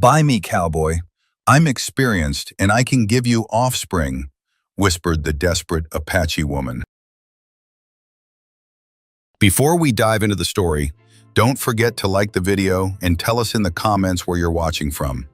Buy me, cowboy. I'm experienced and I can give you offspring, whispered the desperate Apache woman. Before we dive into the story, don't forget to like the video and tell us in the comments where you're watching from.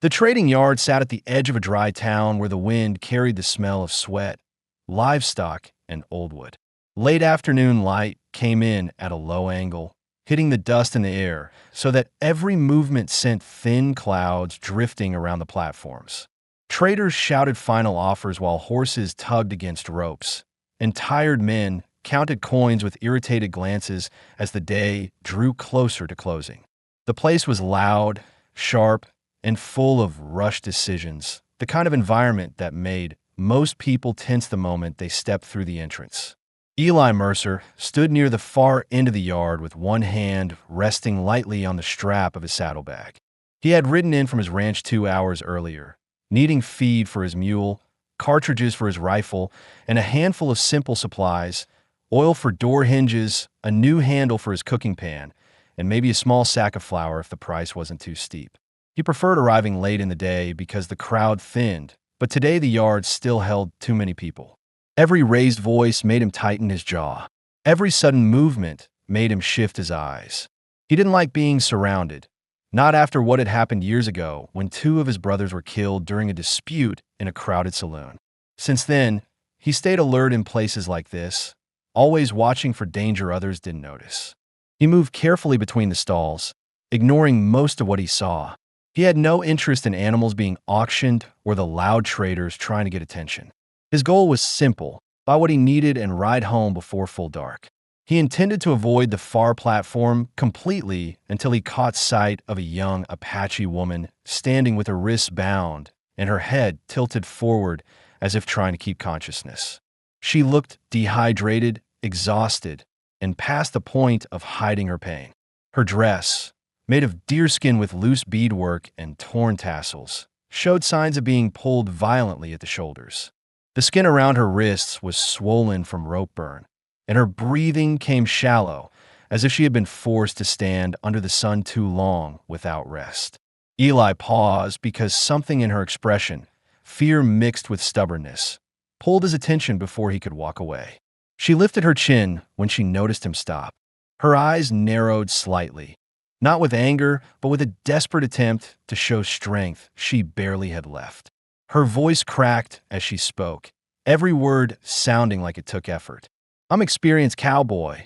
The trading yard sat at the edge of a dry town where the wind carried the smell of sweat, livestock, and old wood. Late afternoon light came in at a low angle, hitting the dust in the air so that every movement sent thin clouds drifting around the platforms. Traders shouted final offers while horses tugged against ropes, and tired men counted coins with irritated glances as the day drew closer to closing. The place was loud, sharp, and full of rushed decisions, the kind of environment that made most people tense the moment they stepped through the entrance. Eli Mercer stood near the far end of the yard with one hand resting lightly on the strap of his saddlebag. He had ridden in from his ranch 2 hours earlier, needing feed for his mule, cartridges for his rifle, and a handful of simple supplies: oil for door hinges, a new handle for his cooking pan, and maybe a small sack of flour if the price wasn't too steep. He preferred arriving late in the day because the crowd thinned, but today the yard still held too many people. Every raised voice made him tighten his jaw. Every sudden movement made him shift his eyes. He didn't like being surrounded, not after what had happened years ago when 2 of his brothers were killed during a dispute in a crowded saloon. Since then, he stayed alert in places like this, always watching for danger others didn't notice. He moved carefully between the stalls, ignoring most of what he saw. He had no interest in animals being auctioned or the loud traders trying to get attention. His goal was simple: buy what he needed and ride home before full dark. He intended to avoid the far platform completely until he caught sight of a young Apache woman standing with her wrists bound and her head tilted forward as if trying to keep consciousness. She looked dehydrated, exhausted, and past the point of hiding her pain. Her dress, made of deerskin with loose beadwork and torn tassels, showed signs of being pulled violently at the shoulders. The skin around her wrists was swollen from rope burn, and her breathing came shallow, as if she had been forced to stand under the sun too long without rest. Eli paused because something in her expression, fear mixed with stubbornness, pulled his attention before he could walk away. She lifted her chin when she noticed him stop. Her eyes narrowed slightly, not with anger, but with a desperate attempt to show strength she barely had left. Her voice cracked as she spoke, every word sounding like it took effort. "I'm experienced cowboy.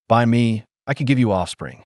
By me, I could give you offspring."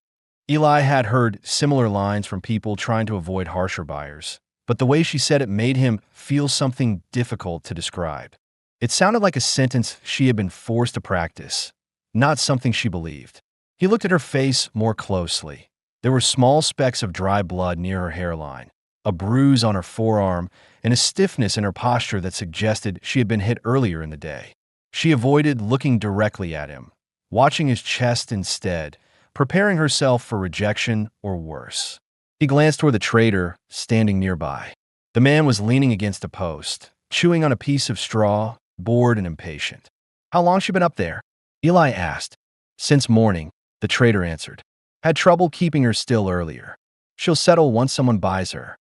Eli had heard similar lines from people trying to avoid harsher buyers, but the way she said it made him feel something difficult to describe. It sounded like a sentence she had been forced to practice, not something she believed. He looked at her face more closely. There were small specks of dry blood near her hairline, a bruise on her forearm, and a stiffness in her posture that suggested she had been hit earlier in the day. She avoided looking directly at him, watching his chest instead, preparing herself for rejection or worse. He glanced toward the trader, standing nearby. The man was leaning against a post, chewing on a piece of straw, bored and impatient. "How long's she been up there?" Eli asked. "Since morning," the trader answered. "Had trouble keeping her still earlier. She'll settle once someone buys her."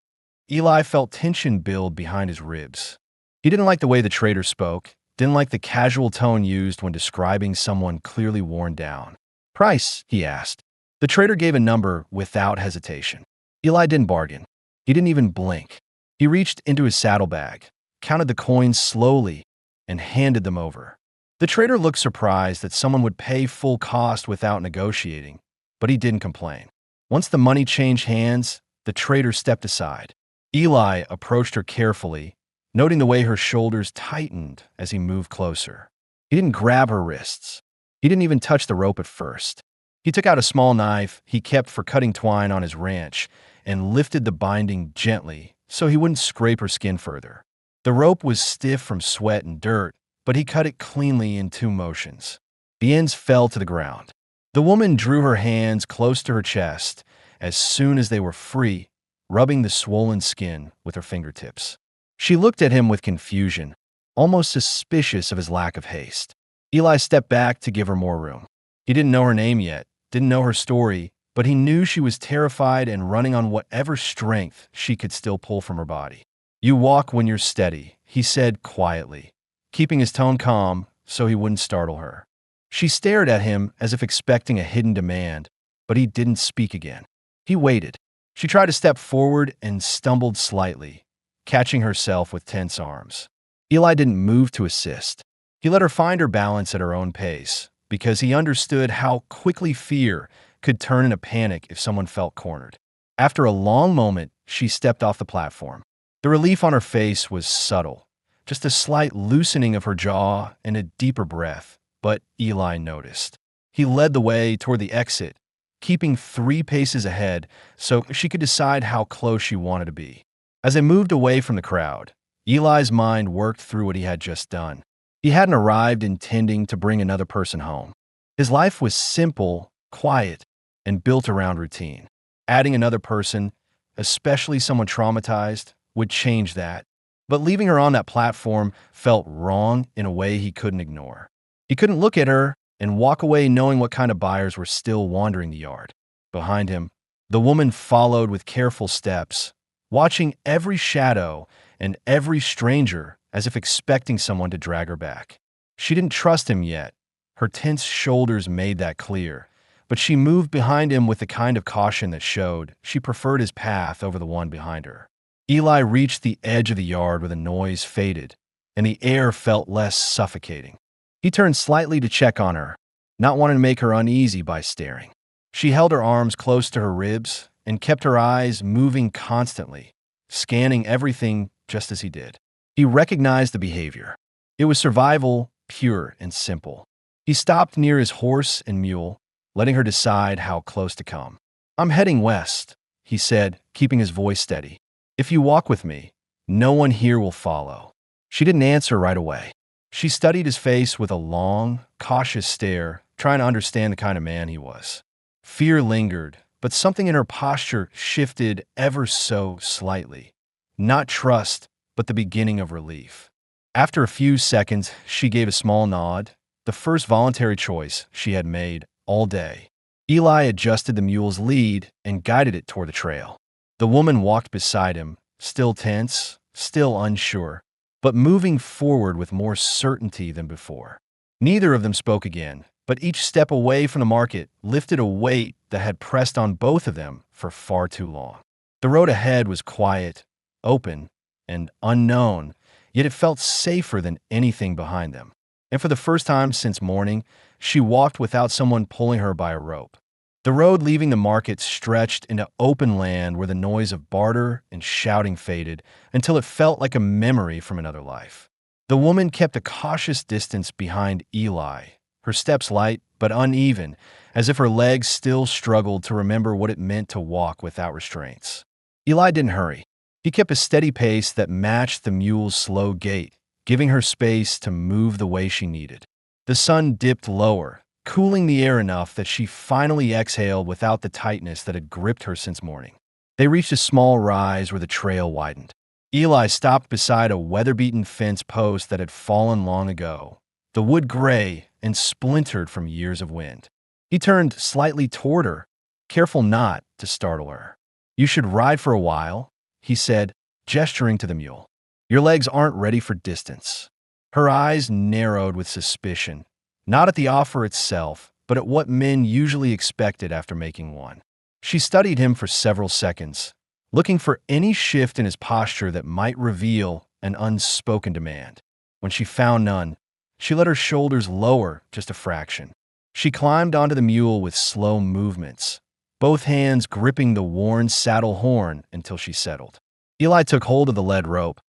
Eli felt tension build behind his ribs. He didn't like the way the trader spoke, didn't like the casual tone used when describing someone clearly worn down. "Price?" he asked. The trader gave a number without hesitation. Eli didn't bargain. He didn't even blink. He reached into his saddlebag, counted the coins slowly, and handed them over. The trader looked surprised that someone would pay full cost without negotiating, but he didn't complain. Once the money changed hands, the trader stepped aside. Eli approached her carefully, noting the way her shoulders tightened as he moved closer. He didn't grab her wrists. He didn't even touch the rope at first. He took out a small knife he kept for cutting twine on his ranch and lifted the binding gently so he wouldn't scrape her skin further. The rope was stiff from sweat and dirt, but he cut it cleanly in 2 motions. The ends fell to the ground. The woman drew her hands close to her chest as soon as they were free, rubbing the swollen skin with her fingertips. She looked at him with confusion, almost suspicious of his lack of haste. Eli stepped back to give her more room. He didn't know her name yet, didn't know her story, but he knew she was terrified and running on whatever strength she could still pull from her body. "You walk when you're steady," he said quietly, keeping his tone calm so he wouldn't startle her. She stared at him as if expecting a hidden demand, but he didn't speak again. He waited. She tried to step forward and stumbled slightly, catching herself with tense arms. Eli didn't move to assist. He let her find her balance at her own pace, because he understood how quickly fear could turn into panic if someone felt cornered. After a long moment, she stepped off the platform. The relief on her face was subtle, just a slight loosening of her jaw and a deeper breath, but Eli noticed. He led the way toward the exit, keeping 3 paces ahead so she could decide how close she wanted to be. As they moved away from the crowd, Eli's mind worked through what he had just done. He hadn't arrived intending to bring another person home. His life was simple, quiet, and built around routine. Adding another person, especially someone traumatized, would change that. But leaving her on that platform felt wrong in a way he couldn't ignore. He couldn't look at her and walk away knowing what kind of buyers were still wandering the yard. Behind him, the woman followed with careful steps, watching every shadow and every stranger as if expecting someone to drag her back. She didn't trust him yet. Her tense shoulders made that clear, but she moved behind him with the kind of caution that showed she preferred his path over the one behind her. Eli reached the edge of the yard where the noise faded, and the air felt less suffocating. He turned slightly to check on her, not wanting to make her uneasy by staring. She held her arms close to her ribs and kept her eyes moving constantly, scanning everything just as he did. He recognized the behavior. It was survival, pure and simple. He stopped near his horse and mule, letting her decide how close to come. "I'm heading west," he said, keeping his voice steady. "If you walk with me, no one here will follow." She didn't answer right away. She studied his face with a long, cautious stare, trying to understand the kind of man he was. Fear lingered, but something in her posture shifted ever so slightly. Not trust, but the beginning of relief. After a few seconds, she gave a small nod, the first voluntary choice she had made all day. Eli adjusted the mule's lead and guided it toward the trail. The woman walked beside him, still tense, still unsure, but moving forward with more certainty than before. Neither of them spoke again, but each step away from the market lifted a weight that had pressed on both of them for far too long. The road ahead was quiet, open, and unknown, yet it felt safer than anything behind them. And for the first time since morning, she walked without someone pulling her by a rope. The road leaving the market stretched into open land where the noise of barter and shouting faded until it felt like a memory from another life. The woman kept a cautious distance behind Eli, her steps light but uneven, as if her legs still struggled to remember what it meant to walk without restraints. Eli didn't hurry. He kept a steady pace that matched the mule's slow gait, giving her space to move the way she needed. The sun dipped lower, cooling the air enough that she finally exhaled without the tightness that had gripped her since morning. They reached a small rise where the trail widened. Eli stopped beside a weather-beaten fence post that had fallen long ago, the wood gray and splintered from years of wind. He turned slightly toward her, careful not to startle her. "You should ride for a while," he said, gesturing to the mule. "Your legs aren't ready for distance." Her eyes narrowed with suspicion, not at the offer itself, but at what men usually expected after making one. She studied him for several seconds, looking for any shift in his posture that might reveal an unspoken demand. When she found none, she let her shoulders lower just a fraction. She climbed onto the mule with slow movements, both hands gripping the worn saddle horn until she settled. Eli took hold of the lead rope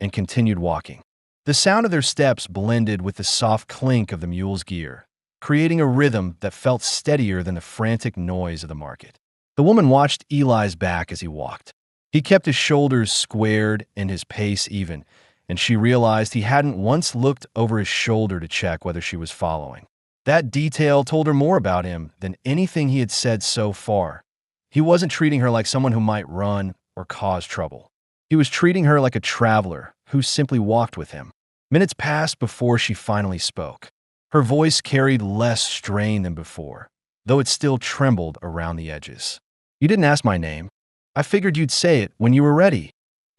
and continued walking. The sound of their steps blended with the soft clink of the mule's gear, creating a rhythm that felt steadier than the frantic noise of the market. The woman watched Eli's back as he walked. He kept his shoulders squared and his pace even, and she realized he hadn't once looked over his shoulder to check whether she was following. That detail told her more about him than anything he had said so far. He wasn't treating her like someone who might run or cause trouble. He was treating her like a traveler who simply walked with him. Minutes passed before she finally spoke. Her voice carried less strain than before, though it still trembled around the edges. "You didn't ask my name. I figured you'd say it when you were ready,"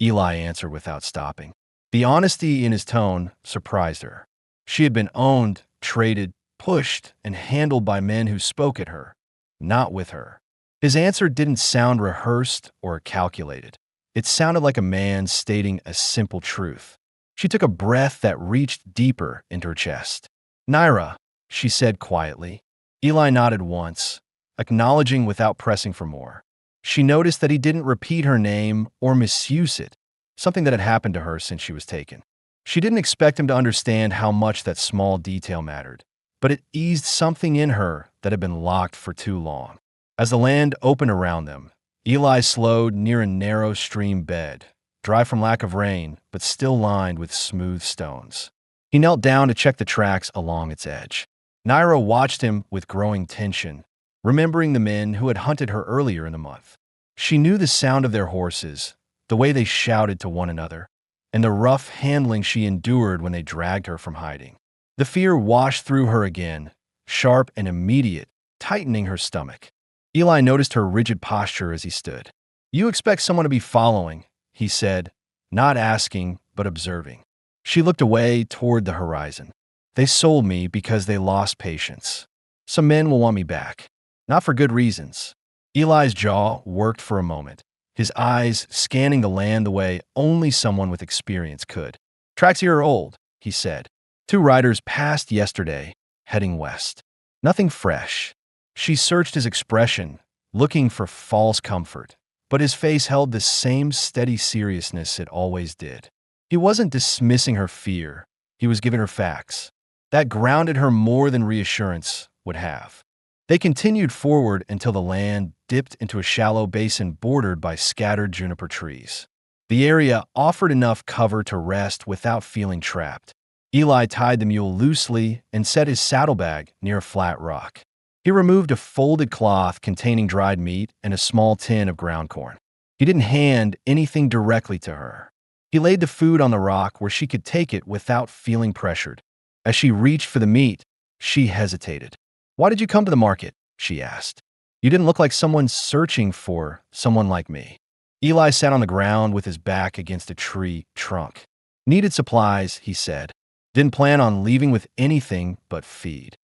Eli answered without stopping. The honesty in his tone surprised her. She had been owned, traded, pushed, and handled by men who spoke at her, not with her. His answer didn't sound rehearsed or calculated. It sounded like a man stating a simple truth. She took a breath that reached deeper into her chest. "Naira," she said quietly. Eli nodded once, acknowledging without pressing for more. She noticed that he didn't repeat her name or misuse it, something that had happened to her since she was taken. She didn't expect him to understand how much that small detail mattered, but it eased something in her that had been locked for too long. As the land opened around them, Eli slowed near a narrow stream bed, dry from lack of rain, but still lined with smooth stones. He knelt down to check the tracks along its edge. Naira watched him with growing tension, remembering the men who had hunted her earlier in the month. She knew the sound of their horses, the way they shouted to one another, and the rough handling she endured when they dragged her from hiding. The fear washed through her again, sharp and immediate, tightening her stomach. Eli noticed her rigid posture as he stood. "You expect someone to be following," he said, not asking, but observing. She looked away toward the horizon. "They sold me because they lost patience. Some men will want me back. Not for good reasons." Eli's jaw worked for a moment, his eyes scanning the land the way only someone with experience could. "Tracks here are old," he said. "Two riders passed yesterday, heading west. Nothing fresh." She searched his expression, looking for false comfort, but his face held the same steady seriousness it always did. He wasn't dismissing her fear, he was giving her facts. That grounded her more than reassurance would have. They continued forward until the land dipped into a shallow basin bordered by scattered juniper trees. The area offered enough cover to rest without feeling trapped. Eli tied the mule loosely and set his saddlebag near a flat rock. He removed a folded cloth containing dried meat and a small tin of ground corn. He didn't hand anything directly to her. He laid the food on the rock where she could take it without feeling pressured. As she reached for the meat, she hesitated. "Why did you come to the market?" she asked. "You didn't look like someone searching for someone like me." Eli sat on the ground with his back against a tree trunk. "Needed supplies," he said. "Didn't plan on leaving with anything but feed."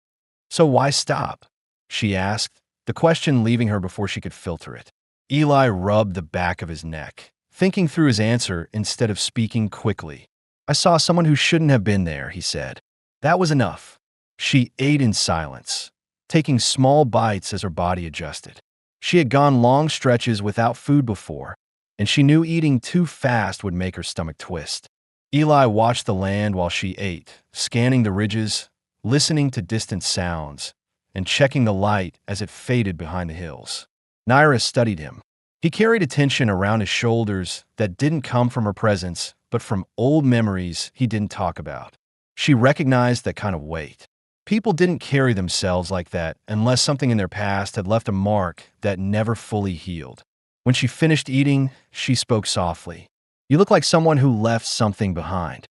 "So why stop?" she asked, the question leaving her before she could filter it. Eli rubbed the back of his neck, thinking through his answer instead of speaking quickly. "I saw someone who shouldn't have been there," he said. That was enough. She ate in silence, taking small bites as her body adjusted. She had gone long stretches without food before, and she knew eating too fast would make her stomach twist. Eli watched the land while she ate, scanning the ridges, listening to distant sounds, and checking the light as it faded behind the hills. Naira studied him. He carried a tension around his shoulders that didn't come from her presence, but from old memories he didn't talk about. She recognized that kind of weight. People didn't carry themselves like that unless something in their past had left a mark that never fully healed. When she finished eating, she spoke softly. "You look like someone who left something behind."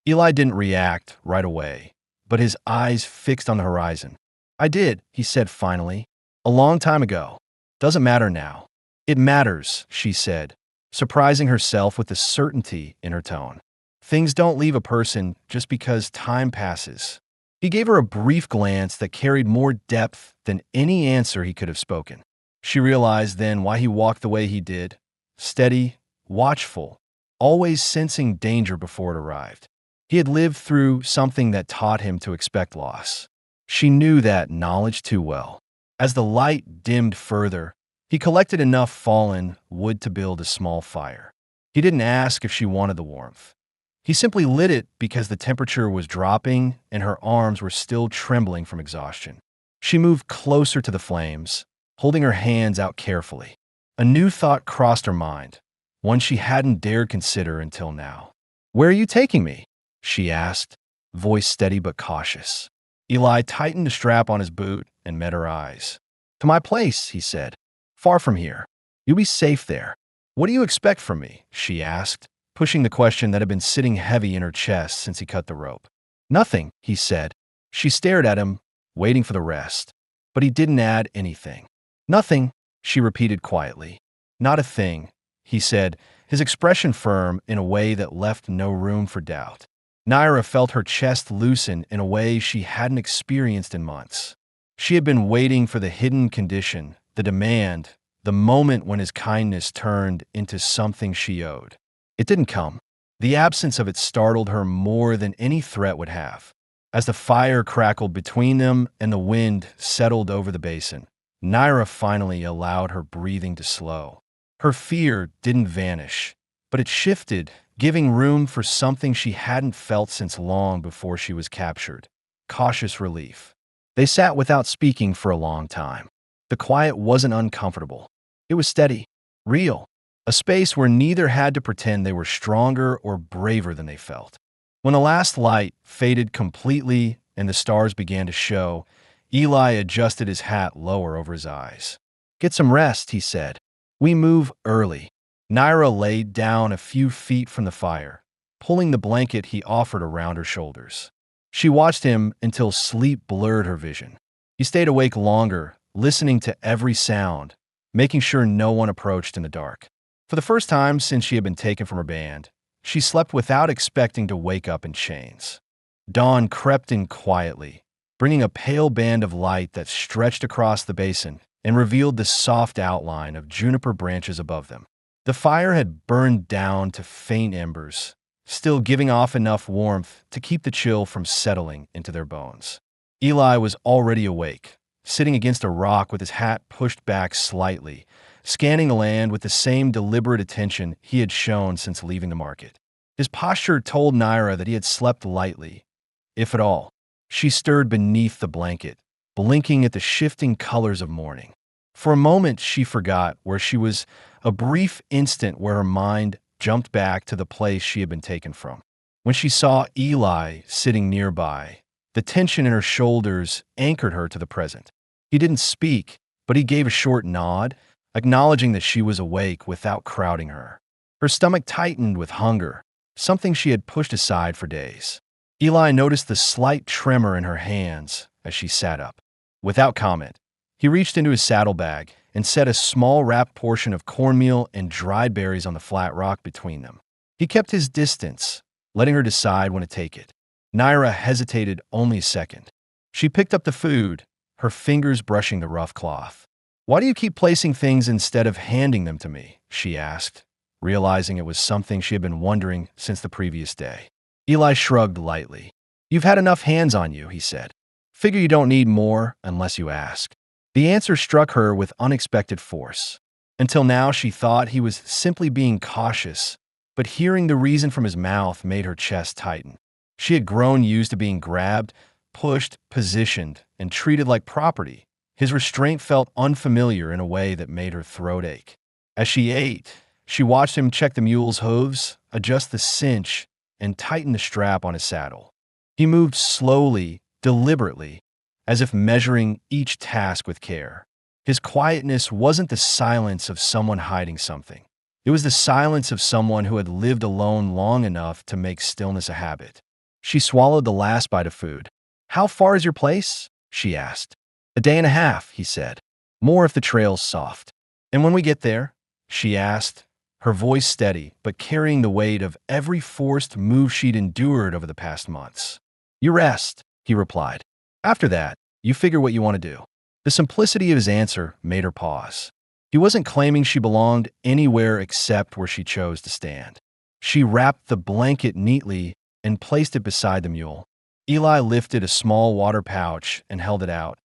Eli didn't react right away, but his eyes fixed on the horizon. "I did," he said finally. "A long time ago. Doesn't matter now." "It matters," she said, surprising herself with the certainty in her tone. "Things don't leave a person just because time passes." He gave her a brief glance that carried more depth than any answer he could have spoken. She realized then why he walked the way he did, steady, watchful, always sensing danger before it arrived. He had lived through something that taught him to expect loss. She knew that knowledge too well. As the light dimmed further, he collected enough fallen wood to build a small fire. He didn't ask if she wanted the warmth. He simply lit it because the temperature was dropping and her arms were still trembling from exhaustion. She moved closer to the flames, holding her hands out carefully. A new thought crossed her mind, one she hadn't dared consider until now. "Where are you taking me?" she asked, voice steady but cautious. Eli tightened the strap on his boot and met her eyes. "To my place," he said. "Far from here. You'll be safe there." "What do you expect from me?" she asked, pushing the question that had been sitting heavy in her chest since he cut the rope. "Nothing," he said. She stared at him, waiting for the rest. but he didn't add anything. Nothing, she repeated quietly. Not a thing, he said, his expression firm in a way that left no room for doubt. Naira felt her chest loosen in a way she hadn't experienced in months. She had been waiting for the hidden condition, the demand, the moment when his kindness turned into something she owed. It didn't come. The absence of it startled her more than any threat would have. As the fire crackled between them and the wind settled over the basin, Naira finally allowed her breathing to slow. Her fear didn't vanish, but it shifted, giving room for something she hadn't felt since long before she was captured: cautious relief. They sat without speaking for a long time. The quiet wasn't uncomfortable. It was steady, real, a space where neither had to pretend they were stronger or braver than they felt. When the last light faded completely and the stars began to show, Eli adjusted his hat lower over his eyes. "Get some rest," he said. "We move early." Naira laid down a few feet from the fire, pulling the blanket he offered around her shoulders. She watched him until sleep blurred her vision. He stayed awake longer, listening to every sound, making sure no one approached in the dark. For the first time since she had been taken from her band, she slept without expecting to wake up in chains. Dawn crept in quietly, bringing a pale band of light that stretched across the basin and revealed the soft outline of juniper branches above them. The fire had burned down to faint embers, still giving off enough warmth to keep the chill from settling into their bones. Eli was already awake, sitting against a rock with his hat pushed back slightly, scanning the land with the same deliberate attention he had shown since leaving the market. His posture told Naira that he had slept lightly, if at all. She stirred beneath the blanket, blinking at the shifting colors of morning. For a moment, she forgot where she was, a brief instant where her mind jumped back to the place she had been taken from. When she saw Eli sitting nearby, the tension in her shoulders anchored her to the present. He didn't speak, but he gave a short nod, acknowledging that she was awake without crowding her. Her stomach tightened with hunger, something she had pushed aside for days. Eli noticed the slight tremor in her hands as she sat up. Without comment, he reached into his saddlebag and set a small wrapped portion of cornmeal and dried berries on the flat rock between them. He kept his distance, letting her decide when to take it. Naira hesitated only a second. She picked up the food, her fingers brushing the rough cloth. "Why do you keep placing things instead of handing them to me?" she asked, realizing it was something she had been wondering since the previous day. Eli shrugged lightly. "You've had enough hands on you," he said. "Figure you don't need more unless you ask." The answer struck her with unexpected force. Until now, she thought he was simply being cautious, but hearing the reason from his mouth made her chest tighten. She had grown used to being grabbed, pushed, positioned, and treated like property. His restraint felt unfamiliar in a way that made her throat ache. As she ate, she watched him check the mule's hooves, adjust the cinch, and tighten the strap on his saddle. He moved slowly, deliberately, as if measuring each task with care. His quietness wasn't the silence of someone hiding something. It was the silence of someone who had lived alone long enough to make stillness a habit. She swallowed the last bite of food. "How far is your place?" she asked. "A day and a half," he said. "More if the trail's soft." "And when we get there?" she asked, her voice steady, but carrying the weight of every forced move she'd endured over the past months. "You rest," he replied. "After that, you figure what you want to do." The simplicity of his answer made her pause. He wasn't claiming she belonged anywhere except where she chose to stand. She wrapped the blanket neatly and placed it beside the mule. Eli lifted a small water pouch and held it out,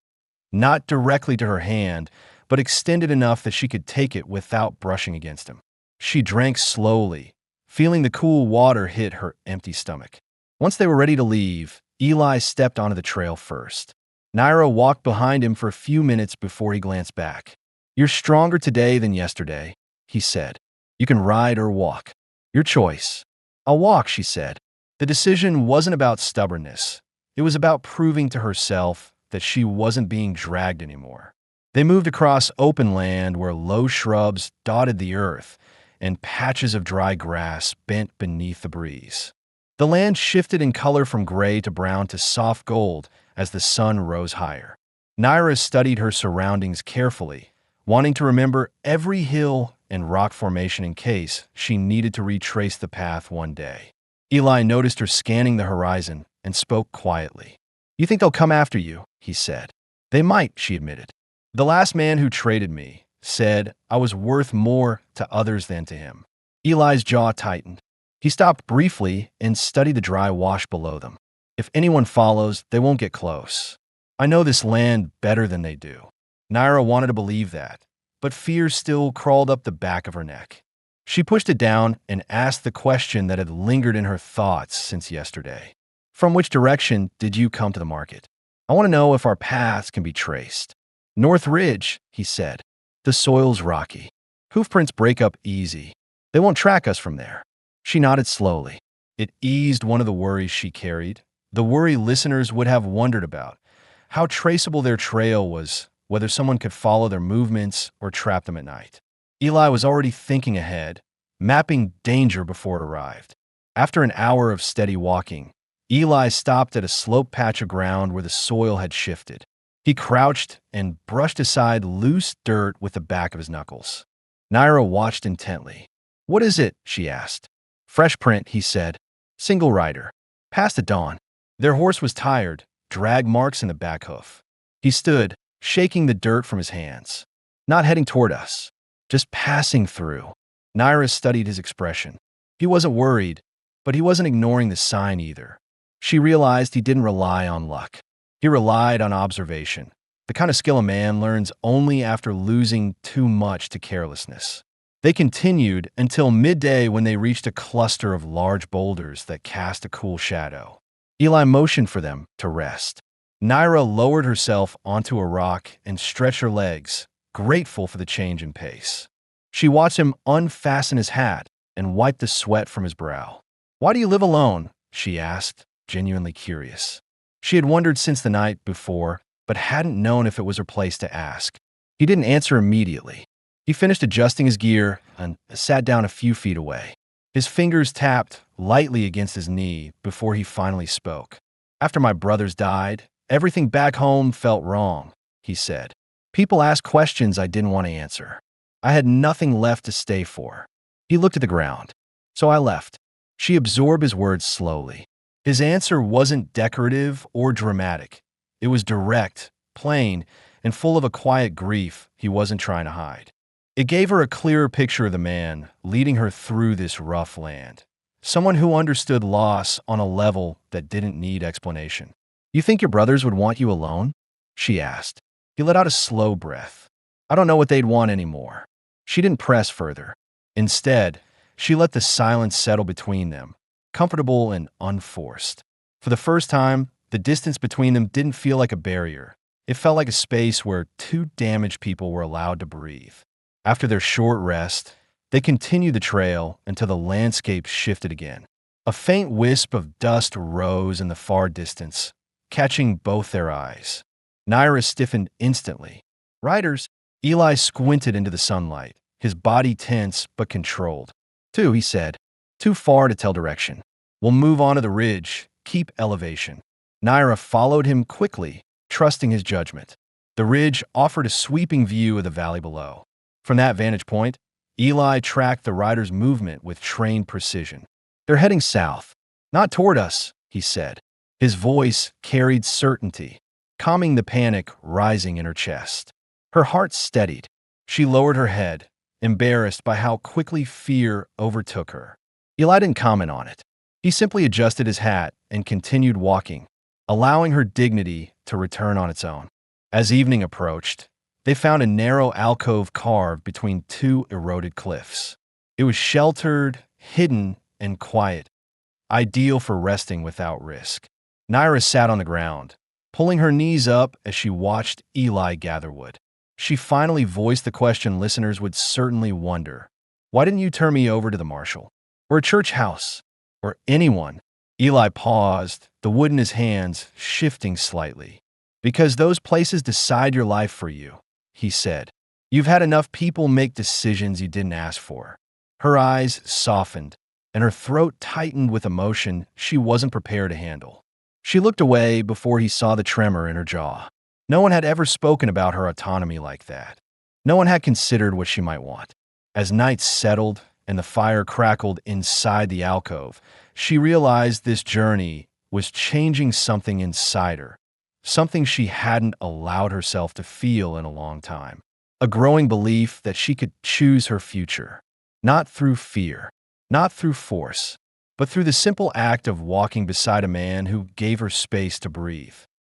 not directly to her hand, but extended enough that she could take it without brushing against him. She drank slowly, feeling the cool water hit her empty stomach. Once they were ready to leave, Eli stepped onto the trail first. Naira walked behind him for a few minutes before he glanced back. "You're stronger today than yesterday," he said. "You can ride or walk. Your choice." "I'll walk," she said. The decision wasn't about stubbornness. It was about proving to herself that she wasn't being dragged anymore. They moved across open land where low shrubs dotted the earth and patches of dry grass bent beneath the breeze. The land shifted in color from gray to brown to soft gold as the sun rose higher. Naira studied her surroundings carefully, wanting to remember every hill and rock formation in case she needed to retrace the path one day. Eli noticed her scanning the horizon and spoke quietly. "You think they'll come after you?" he said. "They might," she admitted. "The last man who traded me said I was worth more to others than to him." Eli's jaw tightened. He stopped briefly and studied the dry wash below them. "If anyone follows, they won't get close. I know this land better than they do." Naira wanted to believe that, but fear still crawled up the back of her neck. She pushed it down and asked the question that had lingered in her thoughts since yesterday. "From which direction did you come to the market? I want to know if our paths can be traced." "North Ridge," he said. "The soil's rocky. Hoofprints break up easy. They won't track us from there." She nodded slowly. It eased one of the worries she carried, the worry listeners would have wondered about, how traceable their trail was, whether someone could follow their movements or trap them at night. Eli was already thinking ahead, mapping danger before it arrived. After an hour of steady walking, Eli stopped at a sloped patch of ground where the soil had shifted. He crouched and brushed aside loose dirt with the back of his knuckles. Naira watched intently. "What is it?" she asked. "Fresh print," he said. "Single rider. Past the dawn." Their horse was tired, drag marks in the back hoof. He stood, shaking the dirt from his hands. "Not heading toward us. Just passing through." Naira studied his expression. He wasn't worried, but he wasn't ignoring the sign either. She realized he didn't rely on luck. He relied on observation, the kind of skill a man learns only after losing too much to carelessness. They continued until midday when they reached a cluster of large boulders that cast a cool shadow. Eli motioned for them to rest. Naira lowered herself onto a rock and stretched her legs, grateful for the change in pace. She watched him unfasten his hat and wipe the sweat from his brow. "Why do you live alone?" she asked, genuinely curious. She had wondered since the night before, but hadn't known if it was her place to ask. He didn't answer immediately. He finished adjusting his gear and sat down a few feet away. His fingers tapped lightly against his knee before he finally spoke. "After my brothers died, everything back home felt wrong," he said. "People asked questions I didn't want to answer. I had nothing left to stay for." He looked at the ground. "So I left." She absorbed his words slowly. His answer wasn't decorative or dramatic. It was direct, plain, and full of a quiet grief he wasn't trying to hide. It gave her a clearer picture of the man leading her through this rough land. Someone who understood loss on a level that didn't need explanation. "You think your brothers would want you alone?" she asked. He let out a slow breath. "I don't know what they'd want anymore." She didn't press further. Instead, she let the silence settle between them, comfortable and unforced. For the first time, the distance between them didn't feel like a barrier. It felt like a space where two damaged people were allowed to breathe. After their short rest, they continued the trail until the landscape shifted again. A faint wisp of dust rose in the far distance, catching both their eyes. Naira stiffened instantly. "Riders!" Eli squinted into the sunlight, his body tense but controlled. "Two," he said. "Too far to tell direction. We'll move on to the ridge, keep elevation." Naira followed him quickly, trusting his judgment. The ridge offered a sweeping view of the valley below. From that vantage point, Eli tracked the riders' movement with trained precision. "They're heading south. Not toward us," he said. His voice carried certainty, calming the panic rising in her chest. Her heart steadied. She lowered her head, embarrassed by how quickly fear overtook her. Eli didn't comment on it. He simply adjusted his hat and continued walking, allowing her dignity to return on its own. As evening approached, they found a narrow alcove carved between two eroded cliffs. It was sheltered, hidden, and quiet, ideal for resting without risk. Naira sat on the ground, pulling her knees up as she watched Eli gather wood. She finally voiced the question listeners would certainly wonder. "Why didn't you turn me over to the marshal? Or a church house? Or anyone?" Eli paused, the wood in his hands shifting slightly. "Because those places decide your life for you," he said. "You've had enough people make decisions you didn't ask for." Her eyes softened, and her throat tightened with emotion she wasn't prepared to handle. She looked away before he saw the tremor in her jaw. No one had ever spoken about her autonomy like that. No one had considered what she might want. As night settled and the fire crackled inside the alcove, she realized this journey was changing something inside her, something she hadn't allowed herself to feel in a long time. A growing belief that she could choose her future, not through fear, not through force, but through the simple act of walking beside a man who gave her space to breathe.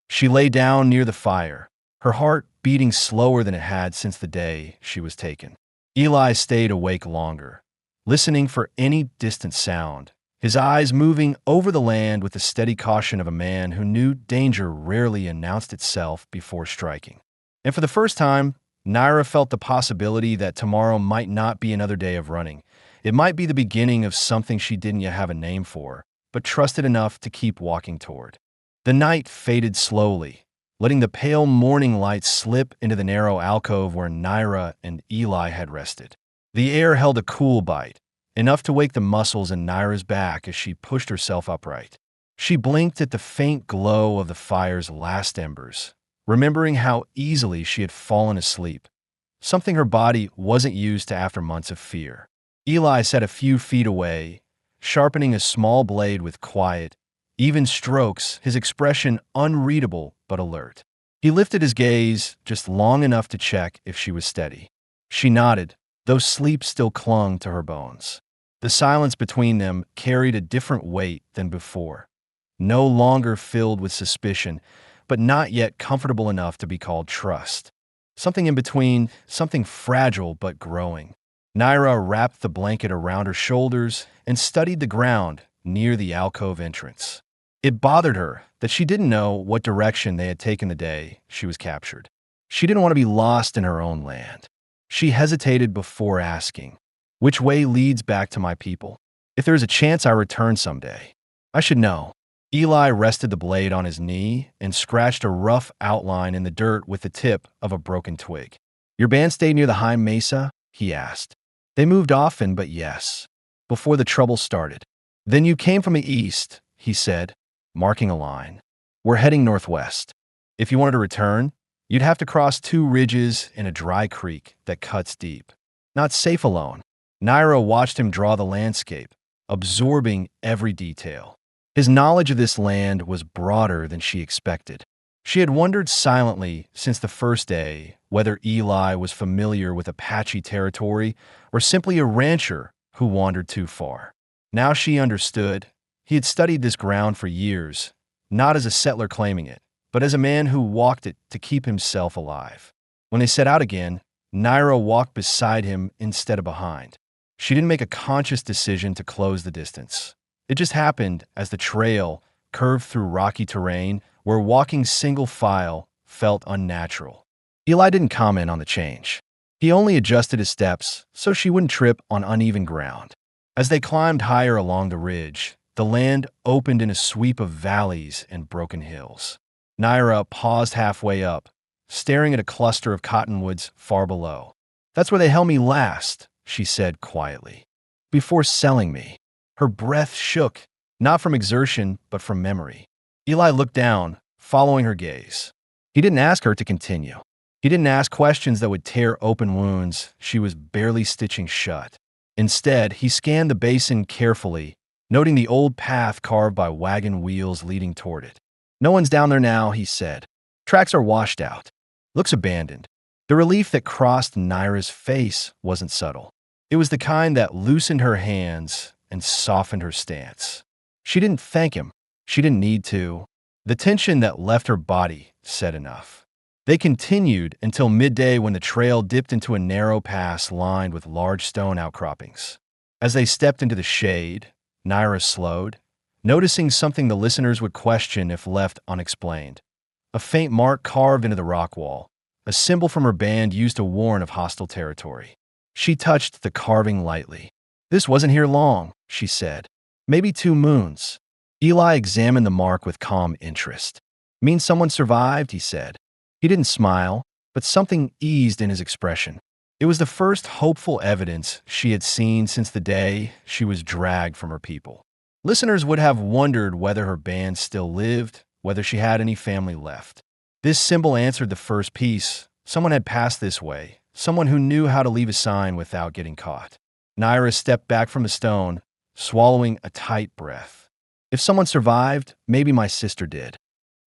She lay down near the fire, her heart beating slower than it had since the day she was taken. Eli stayed awake longer, listening for any distant sound, his eyes moving over the land with the steady caution of a man who knew danger rarely announced itself before striking. And for the first time, Naira felt the possibility that tomorrow might not be another day of running. It might be the beginning of something she didn't yet have a name for, but trusted enough to keep walking toward. The night faded slowly, letting the pale morning light slip into the narrow alcove where Naira and Eli had rested. The air held a cool bite, enough to wake the muscles in Naira's back as she pushed herself upright. She blinked at the faint glow of the fire's last embers, remembering how easily she had fallen asleep, something her body wasn't used to after months of fear. Eli sat a few feet away, sharpening a small blade with quiet, even strokes, his expression unreadable but alert. He lifted his gaze just long enough to check if she was steady. She nodded, though sleep still clung to her bones. The silence between them carried a different weight than before, no longer filled with suspicion, but not yet comfortable enough to be called trust. Something in between, something fragile but growing. Naira wrapped the blanket around her shoulders and studied the ground near the alcove entrance. It bothered her that she didn't know what direction they had taken the day she was captured. She didn't want to be lost in her own land. She hesitated before asking, "Which way leads back to my people? If there is a chance I return someday, I should know." Eli rested the blade on his knee and scratched a rough outline in the dirt with the tip of a broken twig. "Your band stayed near the high mesa?" he asked. "They moved often, but yes, before the trouble started." "Then you came from the east," he said, marking a line. "We're heading northwest. If you wanted to return, you'd have to cross 2 ridges and a dry creek that cuts deep. Not safe alone." Naira watched him draw the landscape, absorbing every detail. His knowledge of this land was broader than she expected. She had wondered silently since the first day whether Eli was familiar with Apache territory or simply a rancher who wandered too far. Now she understood. He had studied this ground for years, not as a settler claiming it, but as a man who walked it to keep himself alive. When they set out again, Naira walked beside him instead of behind. She didn't make a conscious decision to close the distance. It just happened as the trail curved through rocky terrain where walking single file felt unnatural. Eli didn't comment on the change. He only adjusted his steps so she wouldn't trip on uneven ground. As they climbed higher along the ridge, the land opened in a sweep of valleys and broken hills. Naira paused halfway up, staring at a cluster of cottonwoods far below. "That's where they held me last," she said quietly, "before selling me." Her breath shook, not from exertion, but from memory. Eli looked down, following her gaze. He didn't ask her to continue. He didn't ask questions that would tear open wounds she was barely stitching shut. Instead, he scanned the basin carefully, noting the old path carved by wagon wheels leading toward it. "No one's down there now," he said. "Tracks are washed out. Looks abandoned." The relief that crossed Naira's face wasn't subtle. It was the kind that loosened her hands and softened her stance. She didn't thank him. She didn't need to. The tension that left her body said enough. They continued until midday when the trail dipped into a narrow pass lined with large stone outcroppings. As they stepped into the shade, Naira slowed, noticing something the listeners would question if left unexplained. A faint mark carved into the rock wall, a symbol from her band used to warn of hostile territory. She touched the carving lightly. "This wasn't here long," she said. "Maybe 2 moons." Eli examined the mark with calm interest. "Means someone survived," he said. He didn't smile, but something eased in his expression. It was the first hopeful evidence she had seen since the day she was dragged from her people. Listeners would have wondered whether her band still lived, whether she had any family left. This symbol answered the first piece. Someone had passed this way, someone who knew how to leave a sign without getting caught. Naira stepped back from the stone, swallowing a tight breath. If someone survived, maybe my sister did.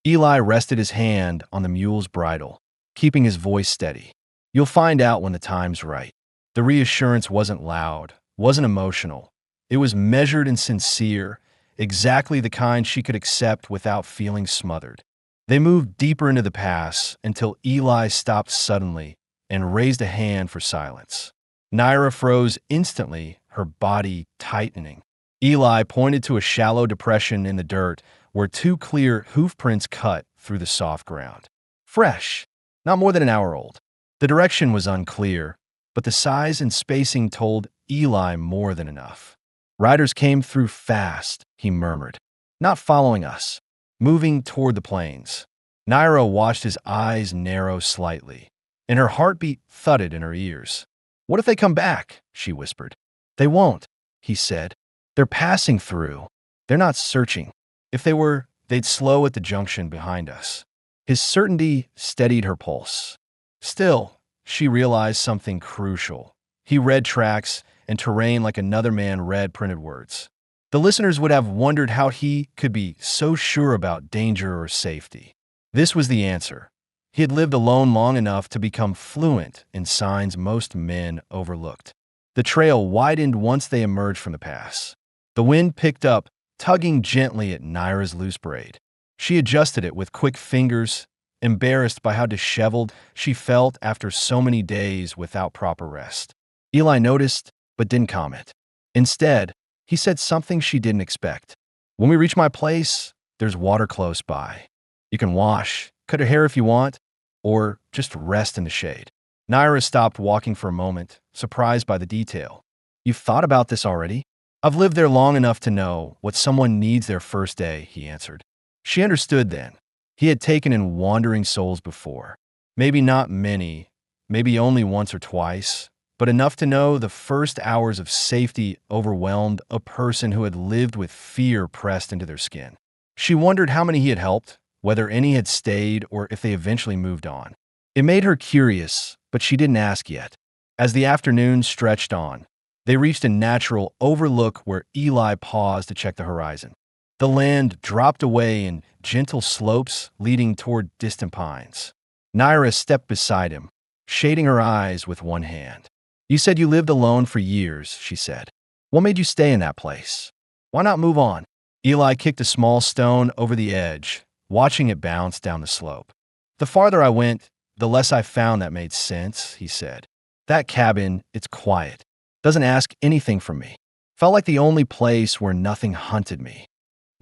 Eli rested his hand on the mule's bridle, keeping his voice steady. You'll find out when the time's right. The reassurance wasn't loud, wasn't emotional. It was measured and sincere, exactly the kind she could accept without feeling smothered. They moved deeper into the pass until Eli stopped suddenly and raised a hand for silence. Naira froze instantly, her body tightening. Eli pointed to a shallow depression in the dirt where two clear hoof prints cut through the soft ground. Fresh, not more than an hour old. The direction was unclear, but the size and spacing told Eli more than enough. Riders came through fast, he murmured, not following us, moving toward the plains. Naira watched his eyes narrow slightly, and her heartbeat thudded in her ears. What if they come back? She whispered. They won't, he said. They're passing through. They're not searching. If they were, they'd slow at the junction behind us. His certainty steadied her pulse. Still, she realized something crucial. He read tracks and terrain like another man read printed words. The listeners would have wondered how he could be so sure about danger or safety. This was the answer. He had lived alone long enough to become fluent in signs most men overlooked. The trail widened once they emerged from the pass. The wind picked up, tugging gently at Naira's loose braid. She adjusted it with quick fingers, embarrassed by how disheveled she felt after so many days without proper rest. Eli noticed, but didn't comment. Instead, he said something she didn't expect. When we reach my place, there's water close by. You can wash, cut your hair if you want, or just rest in the shade. Naira stopped walking for a moment, surprised by the detail. You've thought about this already? I've lived there long enough to know what someone needs their first day, he answered. She understood then. He had taken in wandering souls before. Maybe not many, maybe only once or twice, but enough to know the first hours of safety overwhelmed a person who had lived with fear pressed into their skin. She wondered how many he had helped, whether any had stayed or if they eventually moved on. It made her curious, but she didn't ask yet. As the afternoon stretched on, they reached a natural overlook where Eli paused to check the horizon. The land dropped away in gentle slopes leading toward distant pines. Naira stepped beside him, shading her eyes with one hand. You said you lived alone for years, she said. What made you stay in that place? Why not move on? Eli kicked a small stone over the edge, watching it bounce down the slope. The farther I went, the less I found that made sense, he said. That cabin, it's quiet. Doesn't ask anything from me. Felt like the only place where nothing hunted me.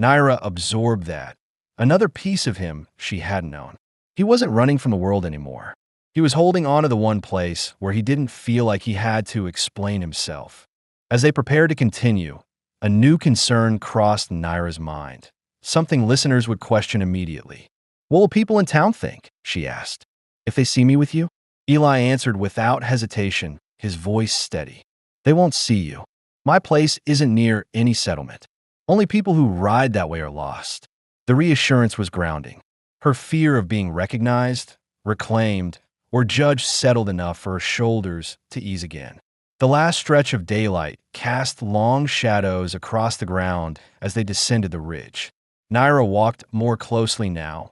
Naira absorbed that. Another piece of him she hadn't known. He wasn't running from the world anymore. He was holding on to the one place where he didn't feel like he had to explain himself. As they prepared to continue, a new concern crossed Naira's mind. Something listeners would question immediately. What will people in town think? She asked. If they see me with you? Eli answered without hesitation, his voice steady. They won't see you. My place isn't near any settlement. Only people who ride that way are lost. The reassurance was grounding. Her fear of being recognized, reclaimed, or judged settled enough for her shoulders to ease again. The last stretch of daylight cast long shadows across the ground as they descended the ridge. Naira walked more closely now,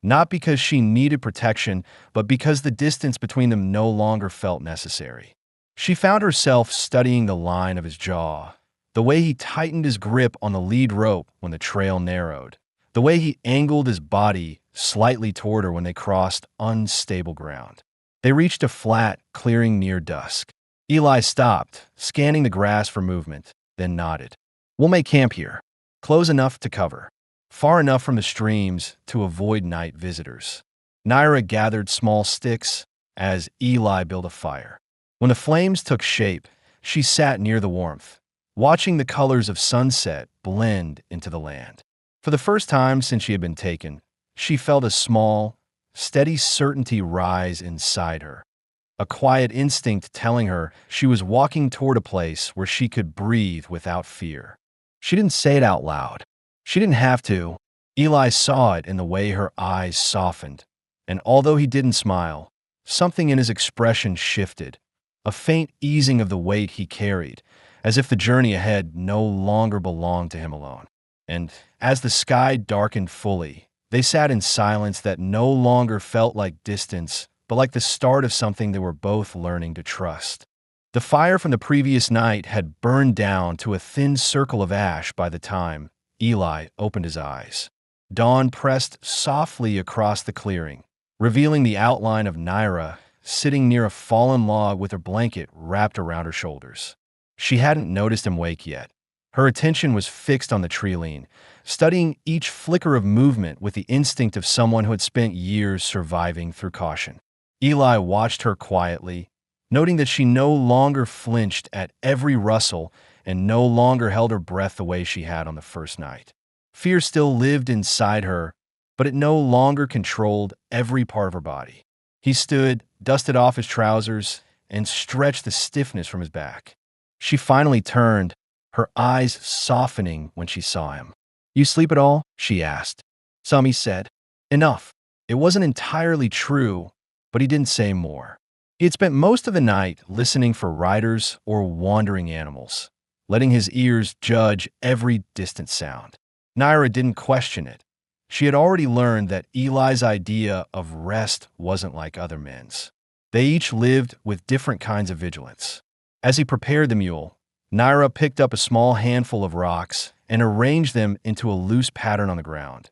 not because she needed protection, but because the distance between them no longer felt necessary. She found herself studying the line of his jaw, the way he tightened his grip on the lead rope when the trail narrowed, the way he angled his body slightly toward her when they crossed unstable ground. They reached a flat clearing near dusk. Eli stopped, scanning the grass for movement, then nodded. We'll make camp here. Close enough to cover. Far enough from the streams to avoid night visitors. Naira gathered small sticks as Eli built a fire. When the flames took shape, she sat near the warmth, watching the colors of sunset blend into the land. For the first time since she had been taken, she felt a small, steady certainty rise inside her. A quiet instinct telling her she was walking toward a place where she could breathe without fear. She didn't say it out loud. She didn't have to. Eli saw it in the way her eyes softened and although he didn't smile, something in his expression shifted, a faint easing of the weight he carried, as if the journey ahead no longer belonged to him alone. And as the sky darkened fully, they sat in silence that no longer felt like distance, but like the start of something they were both learning to trust. The fire from the previous night had burned down to a thin circle of ash by the time Eli opened his eyes. Dawn pressed softly across the clearing, revealing the outline of Naira sitting near a fallen log with her blanket wrapped around her shoulders. She hadn't noticed him wake yet. Her attention was fixed on the tree-line, studying each flicker of movement with the instinct of someone who had spent years surviving through caution. Eli watched her quietly, noting that she no longer flinched at every rustle and no longer held her breath the way she had on the first night. Fear still lived inside her, but it no longer controlled every part of her body. He stood, dusted off his trousers, and stretched the stiffness from his back. She finally turned, her eyes softening when she saw him. "You sleep at all?" she asked. "Some," he said. "Enough." It wasn't entirely true, but he didn't say more. He had spent most of the night listening for riders or wandering animals, letting his ears judge every distant sound. Naira didn't question it. She had already learned that Eli's idea of rest wasn't like other men's. They each lived with different kinds of vigilance. As he prepared the mule, Naira picked up a small handful of rocks and arranged them into a loose pattern on the ground.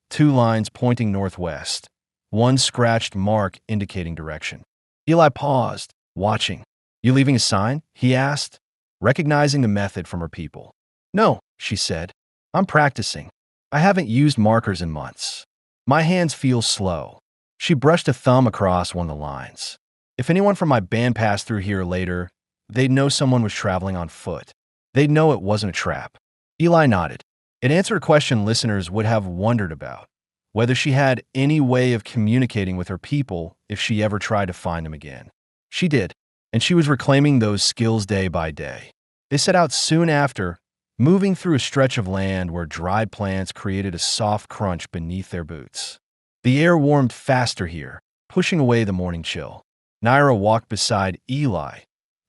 2 lines pointing northwest, one scratched mark indicating direction. Eli paused, watching. "You leaving a sign?" he asked, recognizing the method from her people. "No," she said. "I'm practicing. I haven't used markers in months. My hands feel slow." She brushed a thumb across one of the lines. "If anyone from my band passed through here later, they'd know someone was traveling on foot. They'd know it wasn't a trap." Eli nodded. It answered a question listeners would have wondered about, whether she had any way of communicating with her people if she ever tried to find them again. She did, and she was reclaiming those skills day by day. They set out soon after, moving through a stretch of land where dried plants created a soft crunch beneath their boots. The air warmed faster here, pushing away the morning chill. Naira walked beside Eli,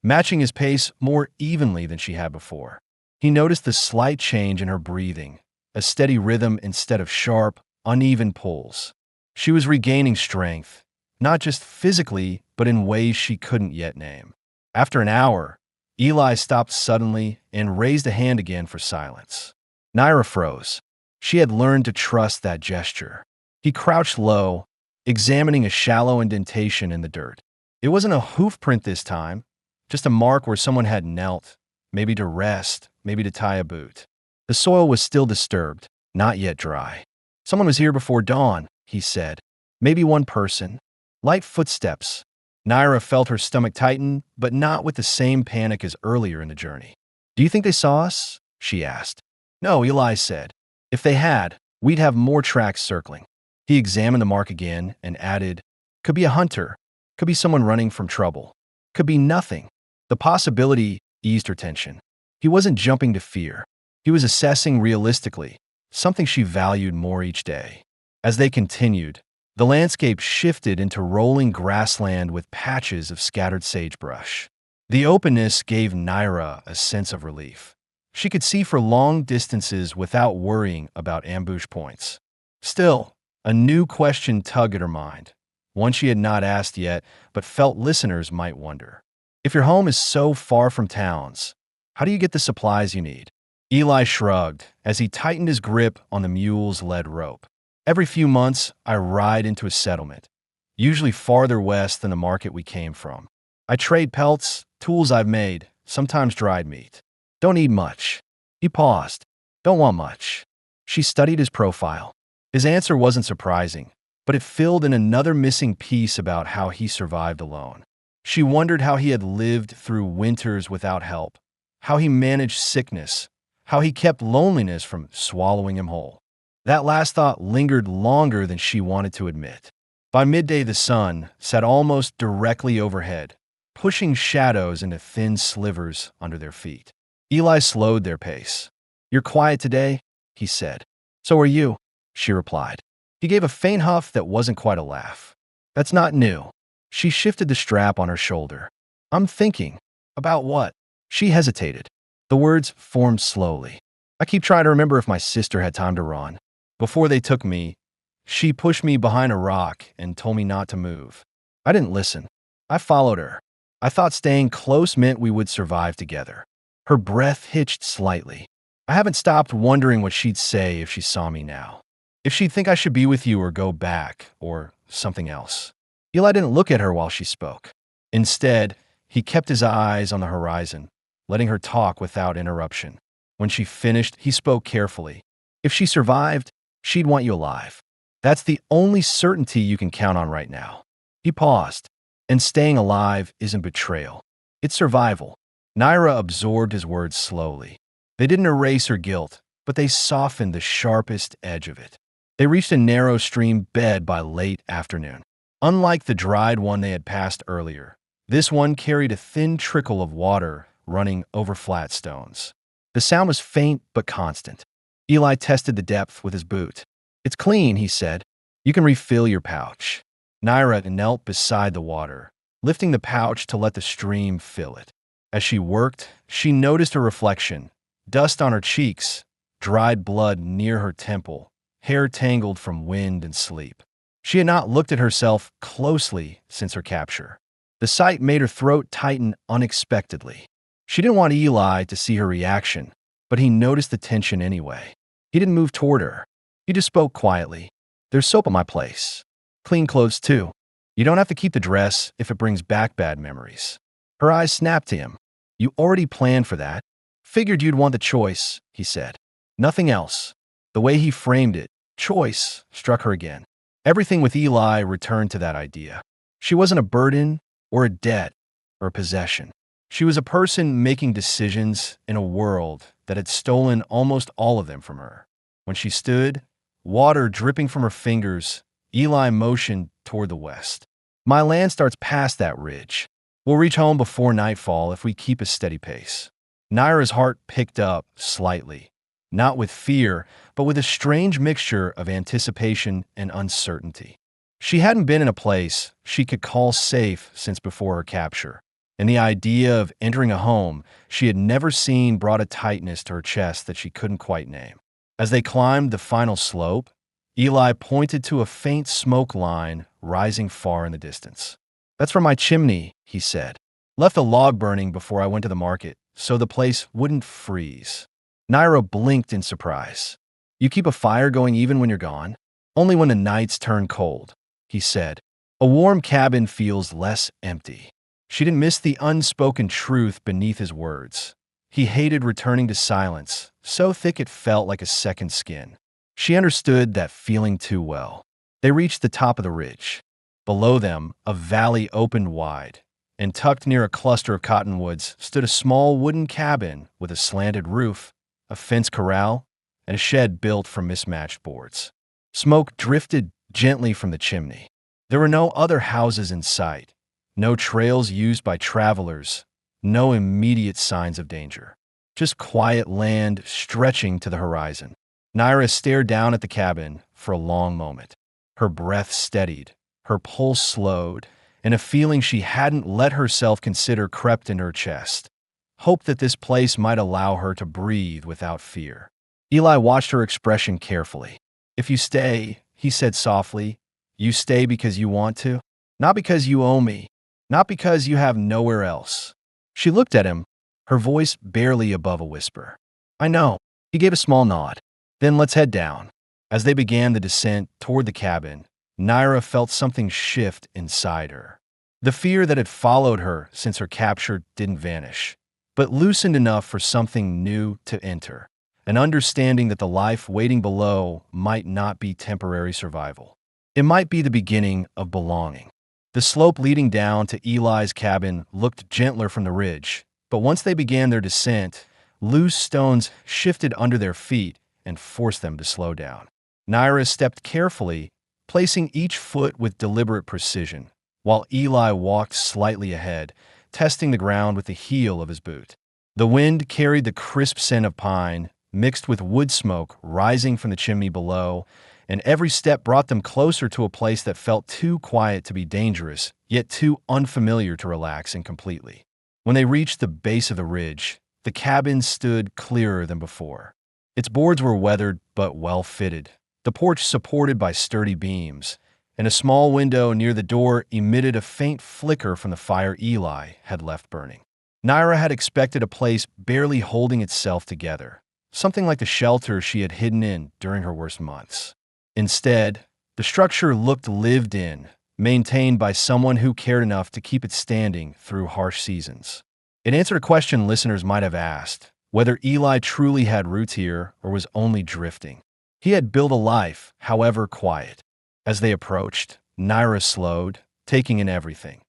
matching his pace more evenly than she had before. He noticed the slight change in her breathing, a steady rhythm instead of sharp, uneven pulls. She was regaining strength, not just physically, but in ways she couldn't yet name. After an hour, Eli stopped suddenly and raised a hand again for silence. Naira froze. She had learned to trust that gesture. He crouched low, examining a shallow indentation in the dirt. It wasn't a hoof print this time, just a mark where someone had knelt, maybe to rest, maybe to tie a boot. The soil was still disturbed, not yet dry. "Someone was here before dawn," he said. "Maybe one person." Light footsteps. Naira felt her stomach tighten, but not with the same panic as earlier in the journey. "Do you think they saw us?" she asked. "No," Eli said. "If they had, we'd have more tracks circling." He examined the mark again and added, "Could be a hunter. Could be someone running from trouble. Could be nothing." The possibility eased her tension. He wasn't jumping to fear. He was assessing realistically, something she valued more each day. As they continued, the landscape shifted into rolling grassland with patches of scattered sagebrush. The openness gave Naira a sense of relief. She could see for long distances without worrying about ambush points. Still, a new question tugged at her mind, one she had not asked yet, but felt listeners might wonder. If your home is so far from towns, how do you get the supplies you need? Eli shrugged as he tightened his grip on the mule's lead rope. "Every few months, I ride into a settlement, usually farther west than the market we came from. I trade pelts, tools I've made, sometimes dried meat. Don't need much." He paused. "Don't want much." She studied his profile. His answer wasn't surprising, but it filled in another missing piece about how he survived alone. She wondered how he had lived through winters without help, how he managed sickness, how he kept loneliness from swallowing him whole. That last thought lingered longer than she wanted to admit. By midday, the sun sat almost directly overhead, pushing shadows into thin slivers under their feet. Eli slowed their pace. "You're quiet today," he said. "So are you," she replied. He gave a faint huff that wasn't quite a laugh. That's not new. She shifted the strap on her shoulder. I'm thinking. About what? She hesitated. The words formed slowly. I keep trying to remember if my sister had time to run. Before they took me, she pushed me behind a rock and told me not to move. I didn't listen. I followed her. I thought staying close meant we would survive together. Her breath hitched slightly. I haven't stopped wondering what she'd say if she saw me now. If she'd think I should be with you or go back, or something else. Eli didn't look at her while she spoke. Instead, he kept his eyes on the horizon, letting her talk without interruption. When she finished, he spoke carefully. If she survived, she'd want you alive. That's the only certainty you can count on right now. He paused. And staying alive isn't betrayal. It's survival. Naira absorbed his words slowly. They didn't erase her guilt, but they softened the sharpest edge of it. They reached a narrow stream bed by late afternoon. Unlike the dried one they had passed earlier, this one carried a thin trickle of water running over flat stones. The sound was faint but constant. Eli tested the depth with his boot. It's clean, he said. You can refill your pouch. Naira knelt beside the water, lifting the pouch to let the stream fill it. As she worked, she noticed a reflection, dust on her cheeks, dried blood near her temple, hair tangled from wind and sleep. She had not looked at herself closely since her capture. The sight made her throat tighten unexpectedly. She didn't want Eli to see her reaction, but he noticed the tension anyway. He didn't move toward her. He just spoke quietly. There's soap at my place. Clean clothes, too. You don't have to keep the dress if it brings back bad memories. Her eyes snapped to him. You already planned for that. Figured you'd want the choice, he said. Nothing else. The way he framed it, choice, struck her again. Everything with Eli returned to that idea. She wasn't a burden or a debt or a possession. She was a person making decisions in a world that had stolen almost all of them from her. When she stood, water dripping from her fingers, Eli motioned toward the west. My land starts past that ridge. We'll reach home before nightfall if we keep a steady pace. Naira's heart picked up slightly, not with fear, but with a strange mixture of anticipation and uncertainty. She hadn't been in a place she could call safe since before her capture, and the idea of entering a home she had never seen brought a tightness to her chest that she couldn't quite name. As they climbed the final slope, Eli pointed to a faint smoke line rising far in the distance. That's from my chimney, he said. Left a log burning before I went to the market, so the place wouldn't freeze. Naira blinked in surprise. You keep a fire going even when you're gone? Only when the nights turn cold, he said. A warm cabin feels less empty. She didn't miss the unspoken truth beneath his words. He hated returning to silence, so thick it felt like a second skin. She understood that feeling too well. They reached the top of the ridge. Below them, a valley opened wide, and tucked near a cluster of cottonwoods stood a small wooden cabin with a slanted roof, a fence corral, and a shed built from mismatched boards. Smoke drifted gently from the chimney. There were no other houses in sight, no trails used by travelers, no immediate signs of danger. Just quiet land stretching to the horizon. Naira stared down at the cabin for a long moment. Her breath steadied, her pulse slowed, and a feeling she hadn't let herself consider crept into her chest. Hope that this place might allow her to breathe without fear. Eli watched her expression carefully. If you stay, he said softly, you stay because you want to, not because you owe me, not because you have nowhere else. She looked at him, her voice barely above a whisper. I know. He gave a small nod. Then let's head down. As they began the descent toward the cabin, Naira felt something shift inside her. The fear that had followed her since her capture didn't vanish, but loosened enough for something new to enter, an understanding that the life waiting below might not be temporary survival. It might be the beginning of belonging. The slope leading down to Eli's cabin looked gentler from the ridge, but once they began their descent, loose stones shifted under their feet and forced them to slow down. Naira stepped carefully, placing each foot with deliberate precision, while Eli walked slightly ahead, testing the ground with the heel of his boot. The wind carried the crisp scent of pine, mixed with wood smoke rising from the chimney below, and every step brought them closer to a place that felt too quiet to be dangerous, yet too unfamiliar to relax in completely. When they reached the base of the ridge, the cabin stood clearer than before. Its boards were weathered but well fitted, the porch supported by sturdy beams, and a small window near the door emitted a faint flicker from the fire Eli had left burning. Naira had expected a place barely holding itself together, something like the shelter she had hidden in during her worst months. Instead, the structure looked lived in, maintained by someone who cared enough to keep it standing through harsh seasons. It answered a question listeners might have asked, whether Eli truly had roots here or was only drifting. He had built a life, however quiet. As they approached, Naira slowed, taking in everything.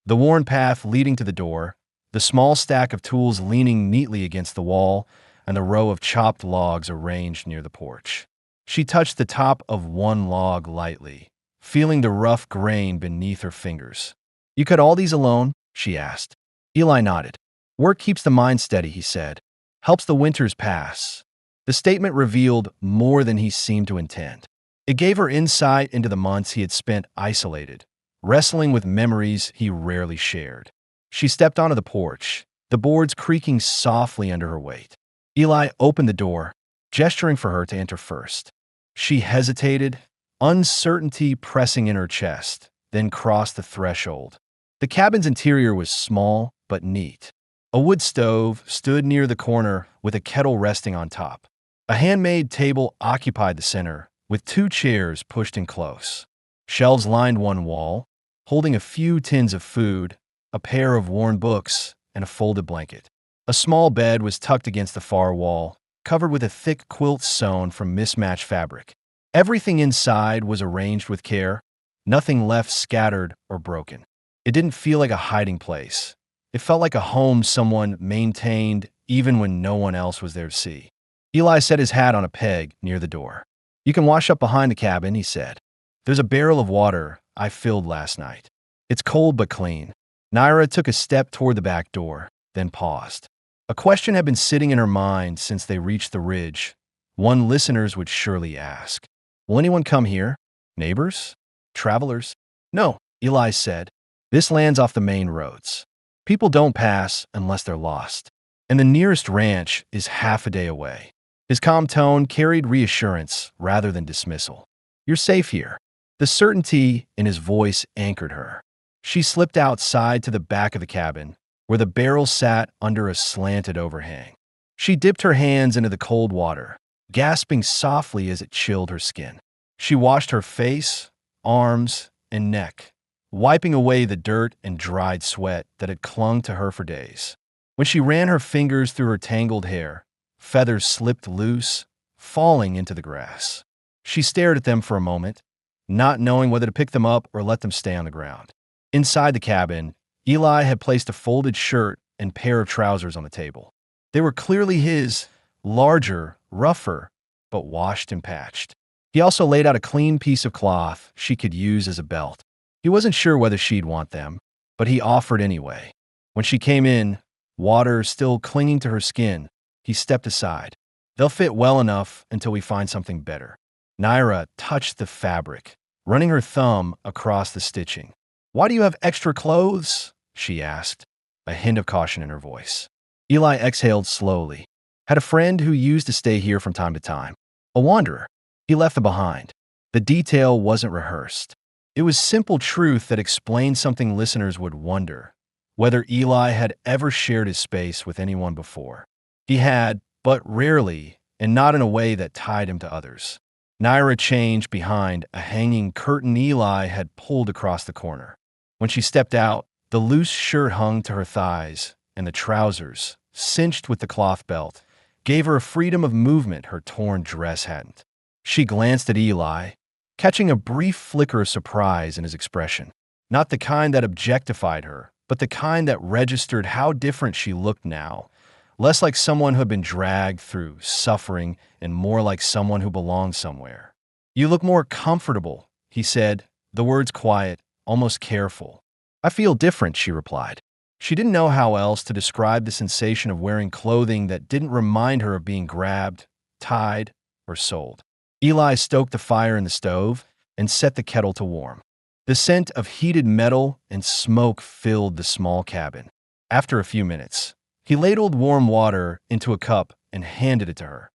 The worn path leading to the door, the small stack of tools leaning neatly against the wall, and the row of chopped logs arranged near the porch. She touched the top of one log lightly, feeling the rough grain beneath her fingers. "You cut all these alone?" she asked. Eli nodded. "Work keeps the mind steady," he said. "Helps the winters pass." The statement revealed more than he seemed to intend. It gave her insight into the months he had spent isolated, wrestling with memories he rarely shared. She stepped onto the porch, the boards creaking softly under her weight. Eli opened the door, gesturing for her to enter first. She hesitated, uncertainty pressing in her chest, then crossed the threshold. The cabin's interior was small but neat. A wood stove stood near the corner with a kettle resting on top. A handmade table occupied the center, with two chairs pushed in close. Shelves lined one wall, holding a few tins of food, a pair of worn books, and a folded blanket. A small bed was tucked against the far wall, covered with a thick quilt sewn from mismatched fabric. Everything inside was arranged with care, nothing left scattered or broken. It didn't feel like a hiding place. It felt like a home someone maintained even when no one else was there to see. Eli set his hat on a peg near the door. "You can wash up behind the cabin," he said. "There's a barrel of water I filled last night. It's cold but clean." Naira took a step toward the back door, then paused. A question had been sitting in her mind since they reached the ridge, one listeners would surely ask. "Will anyone come here? Neighbors? Travelers?" "No," Eli said. "This land's off the main roads. People don't pass unless they're lost. And the nearest ranch is half a day away." His calm tone carried reassurance rather than dismissal. "You're safe here." The certainty in his voice anchored her. She slipped outside to the back of the cabin, where the barrel sat under a slanted overhang. She dipped her hands into the cold water, gasping softly as it chilled her skin. She washed her face, arms, and neck, wiping away the dirt and dried sweat that had clung to her for days. When she ran her fingers through her tangled hair, feathers slipped loose, falling into the grass. She stared at them for a moment, not knowing whether to pick them up or let them stay on the ground. Inside the cabin, Eli had placed a folded shirt and pair of trousers on the table. They were clearly his, larger, rougher, but washed and patched. He also laid out a clean piece of cloth she could use as a belt. He wasn't sure whether she'd want them, but he offered anyway. When she came in, water still clinging to her skin, he stepped aside. "They'll fit well enough until we find something better." Naira touched the fabric, running her thumb across the stitching. "Why do you have extra clothes?" she asked, a hint of caution in her voice. Eli exhaled slowly. "Had a friend who used to stay here from time to time. A wanderer. He left them behind." The detail wasn't rehearsed. It was simple truth that explained something listeners would wonder, whether Eli had ever shared his space with anyone before. He had, but rarely, and not in a way that tied him to others. Naira changed behind a hanging curtain Eli had pulled across the corner. When she stepped out, the loose shirt hung to her thighs, and the trousers, cinched with the cloth belt, gave her a freedom of movement her torn dress hadn't. She glanced at Eli, catching a brief flicker of surprise in his expression. Not the kind that objectified her, but the kind that registered how different she looked now, less like someone who had been dragged through suffering and more like someone who belonged somewhere. "You look more comfortable," he said, the words quiet, almost careful. "I feel different," she replied. She didn't know how else to describe the sensation of wearing clothing that didn't remind her of being grabbed, tied, or sold. Eli stoked the fire in the stove and set the kettle to warm. The scent of heated metal and smoke filled the small cabin. After a few minutes, he ladled warm water into a cup and handed it to her.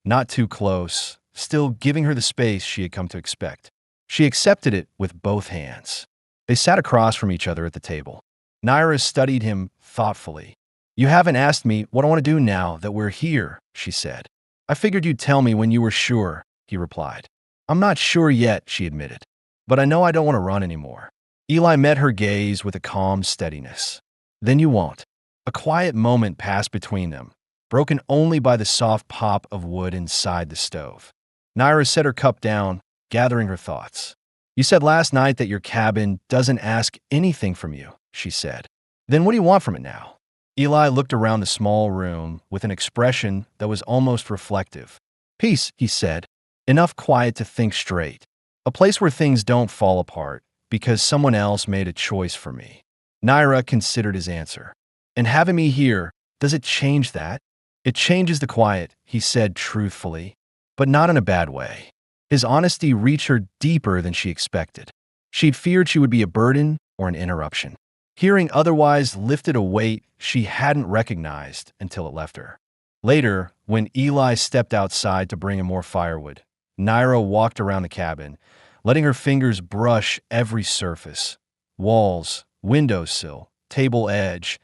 Not too close, still giving her the space she had come to expect. She accepted it with both hands. They sat across from each other at the table. Naira studied him thoughtfully. "You haven't asked me what I want to do now that we're here," she said. "I figured you'd tell me when you were sure," he replied. "I'm not sure yet," she admitted, "but I know I don't want to run anymore." Eli met her gaze with a calm steadiness. "Then you won't." A quiet moment passed between them, broken only by the soft pop of wood inside the stove. Naira set her cup down, gathering her thoughts. "You said last night that your cabin doesn't ask anything from you," she said. "Then what do you want from it now?" Eli looked around the small room with an expression that was almost reflective. "Peace," he said. "Enough quiet to think straight. A place where things don't fall apart because someone else made a choice for me." Naira considered his answer. "And having me here, does it change that?" "It changes the quiet," he said truthfully, but not in a bad way. His honesty reached her deeper than she expected. She'd feared she would be a burden or an interruption. Hearing otherwise lifted a weight she hadn't recognized until it left her. Later, when Eli stepped outside to bring him more firewood, Naira walked around the cabin, letting her fingers brush every surface: walls, windowsill, table edge,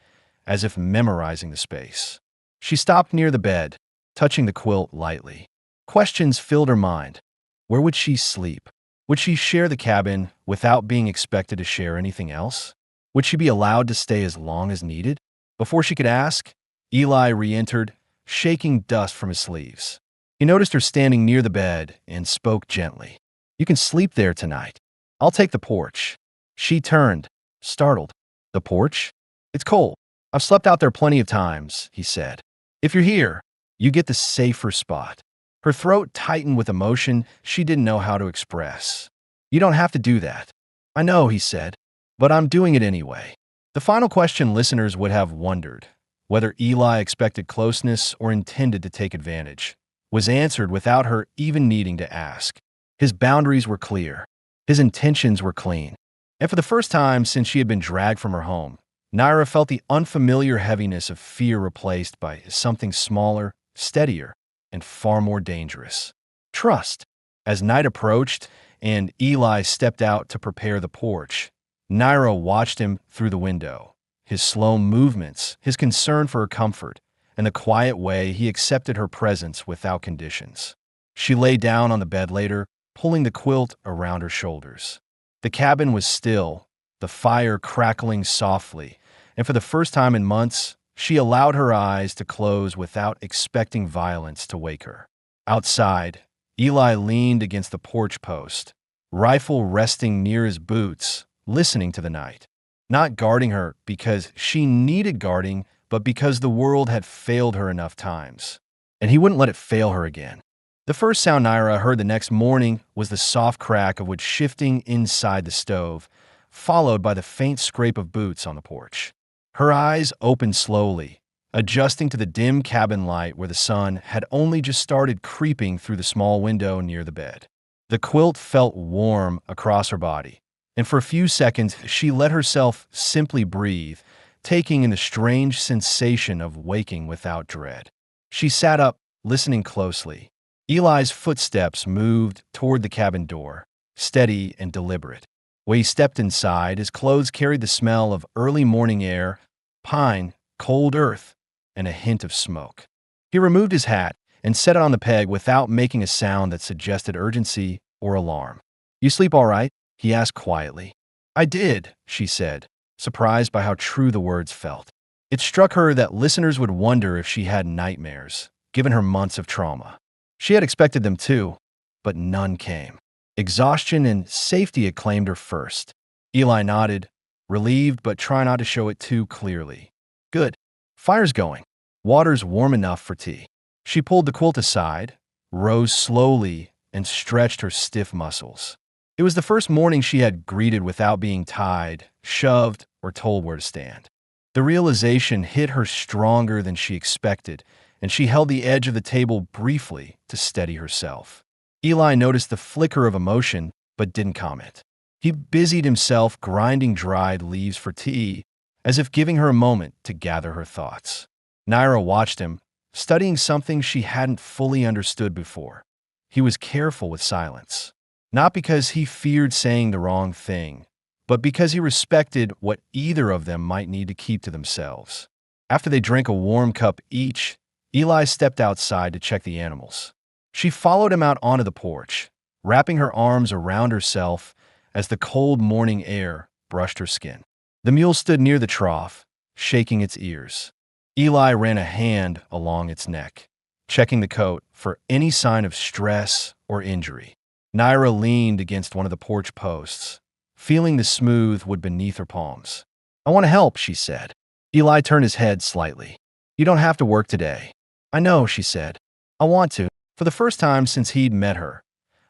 as if memorizing the space. She stopped near the bed, touching the quilt lightly. Questions filled her mind. Where would she sleep? Would she share the cabin without being expected to share anything else? Would she be allowed to stay as long as needed? Before she could ask, Eli re-entered, shaking dust from his sleeves. He noticed her standing near the bed and spoke gently. "You can sleep there tonight. I'll take the porch." She turned, startled. "The porch? It's cold. I've slept out there plenty of times," he said. "If you're here, you get the safer spot." Her throat tightened with emotion she didn't know how to express. "You don't have to do that." "I know," he said, "but I'm doing it anyway." The final question listeners would have wondered, whether Eli expected closeness or intended to take advantage, was answered without her even needing to ask. His boundaries were clear. His intentions were clean. And for the first time since she had been dragged from her home, Naira felt the unfamiliar heaviness of fear replaced by something smaller, steadier, and far more dangerous: trust. As night approached and Eli stepped out to prepare the porch, Naira watched him through the window. His slow movements, his concern for her comfort, and the quiet way he accepted her presence without conditions. She lay down on the bed later, pulling the quilt around her shoulders. The cabin was still, the fire crackling softly, and for the first time in months, she allowed her eyes to close without expecting violence to wake her. Outside, Eli leaned against the porch post, rifle resting near his boots, listening to the night. Not guarding her because she needed guarding, but because the world had failed her enough times. And he wouldn't let it fail her again. The first sound Naira heard the next morning was the soft crack of wood shifting inside the stove, followed by the faint scrape of boots on the porch. Her eyes opened slowly, adjusting to the dim cabin light where the sun had only just started creeping through the small window near the bed. The quilt felt warm across her body, and for a few seconds she let herself simply breathe, taking in the strange sensation of waking without dread. She sat up, listening closely. Eli's footsteps moved toward the cabin door, steady and deliberate. When he stepped inside, his clothes carried the smell of early morning air, pine, cold earth, and a hint of smoke. He removed his hat and set it on the peg without making a sound that suggested urgency or alarm. "You sleep all right?" he asked quietly. "I did," she said, surprised by how true the words felt. It struck her that listeners would wonder if she had nightmares, given her months of trauma. She had expected them too, but none came. Exhaustion and safety had claimed her first. Eli nodded, relieved but trying not to show it too clearly. "Good. Fire's going. Water's warm enough for tea." She pulled the quilt aside, rose slowly, and stretched her stiff muscles. It was the first morning she had greeted without being tied, shoved, or told where to stand. The realization hit her stronger than she expected, and she held the edge of the table briefly to steady herself. Eli noticed the flicker of emotion, but didn't comment. He busied himself grinding dried leaves for tea, as if giving her a moment to gather her thoughts. Naira watched him, studying something she hadn't fully understood before. He was careful with silence, not because he feared saying the wrong thing, but because he respected what either of them might need to keep to themselves. After they drank a warm cup each, Eli stepped outside to check the animals. She followed him out onto the porch, wrapping her arms around herself as the cold morning air brushed her skin. The mule stood near the trough, shaking its ears. Eli ran a hand along its neck, checking the coat for any sign of stress or injury. Naira leaned against one of the porch posts, feeling the smooth wood beneath her palms. "I want to help," she said. Eli turned his head slightly. "You don't have to work today." "I know," she said. "I want to." For the first time since he'd met her,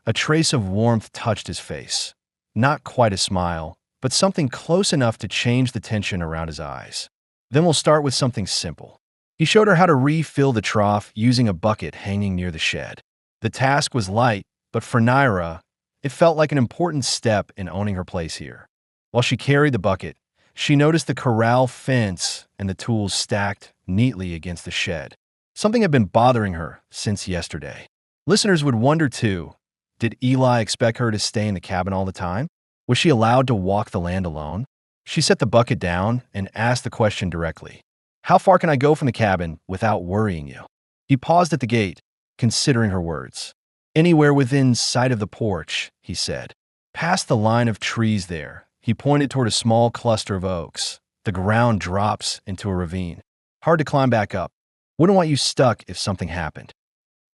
a trace of warmth touched his face. Not quite a smile, but something close enough to change the tension around his eyes. "Then we'll start with something simple." He showed her how to refill the trough using a bucket hanging near the shed. The task was light, but for Naira, it felt like an important step in owning her place here. While she carried the bucket, she noticed the corral fence and the tools stacked neatly against the shed. Something had been bothering her since yesterday. Listeners would wonder too, did Eli expect her to stay in the cabin all the time? Was she allowed to walk the land alone? She set the bucket down and asked the question directly. "How far can I go from the cabin without worrying you?" He paused at the gate, considering her words. "Anywhere within sight of the porch," he said. Past the line of trees there, he pointed toward a small cluster of oaks. The ground drops into a ravine. Hard to climb back up. Wouldn't want you stuck if something happened.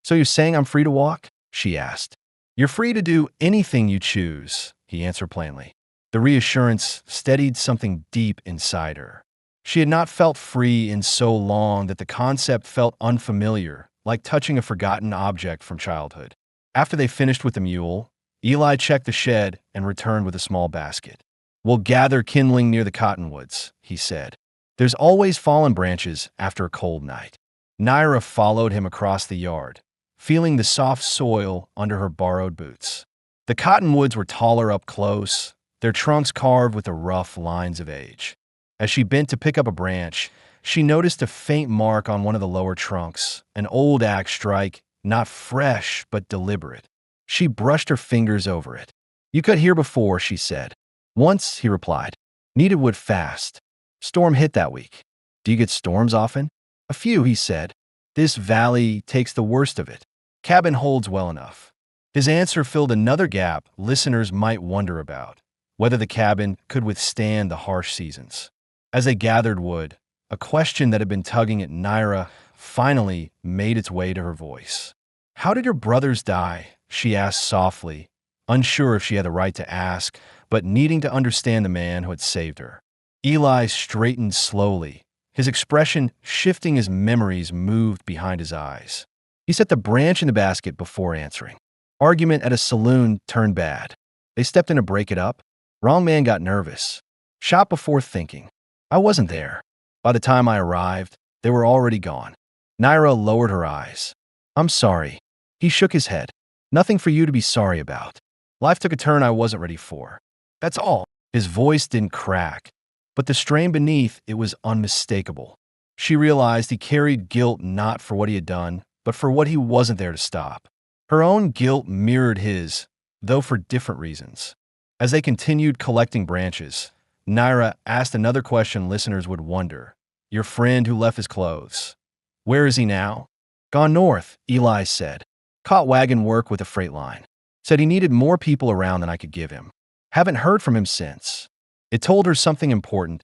"So you're saying I'm free to walk?" she asked. "You're free to do anything you choose," he answered plainly. The reassurance steadied something deep inside her. She had not felt free in so long that the concept felt unfamiliar, like touching a forgotten object from childhood. After they finished with the mule, Eli checked the shed and returned with a small basket. "We'll gather kindling near the cottonwoods," he said. "There's always fallen branches after a cold night." Naira followed him across the yard, feeling the soft soil under her borrowed boots. The cottonwoods were taller up close, their trunks carved with the rough lines of age. As she bent to pick up a branch, she noticed a faint mark on one of the lower trunks, an old axe strike, not fresh but deliberate. She brushed her fingers over it. "You cut here before," she said. "Once," he replied. "Needed wood fast. Storm hit that week." "Do you get storms often?" "A few," he said. "This valley takes the worst of it. Cabin holds well enough." His answer filled another gap listeners might wonder about, whether the cabin could withstand the harsh seasons. As they gathered wood, a question that had been tugging at Naira finally made its way to her voice. "How did your brothers die?" she asked softly, unsure if she had the right to ask, but needing to understand the man who had saved her. Eli straightened slowly, his expression shifting as memories moved behind his eyes. He set the branch in the basket before answering. "Argument at a saloon turned bad. They stepped in to break it up. Wrong man got nervous. Shot before thinking. I wasn't there. By the time I arrived, they were already gone." Naira lowered her eyes. "I'm sorry." He shook his head. "Nothing for you to be sorry about. Life took a turn I wasn't ready for. That's all." His voice didn't crack, but the strain beneath it was unmistakable. She realized he carried guilt not for what he had done, but for what he wasn't there to stop. Her own guilt mirrored his, though for different reasons. As they continued collecting branches, Naira asked another question listeners would wonder. "Your friend who left his clothes. Where is he now?" "Gone north," Eli said. "Caught wagon work with a freight line. Said he needed more people around than I could give him. Haven't heard from him since." It told her something important.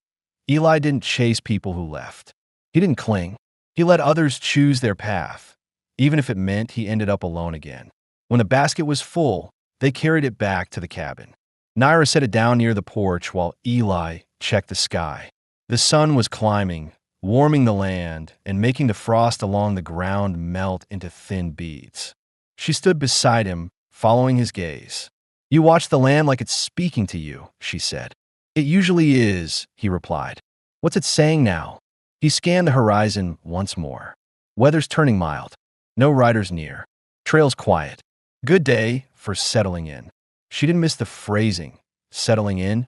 Eli didn't chase people who left. He didn't cling. He let others choose their path, even if it meant he ended up alone again. When the basket was full, they carried it back to the cabin. Naira set it down near the porch while Eli checked the sky. The sun was climbing, warming the land and making the frost along the ground melt into thin beads. She stood beside him, following his gaze. "You watch the land like it's speaking to you," she said. "It usually is," he replied. "What's it saying now?" He scanned the horizon once more. Weather's turning mild. No riders near. Trail's quiet. Good day for settling in. She didn't miss the phrasing, settling in,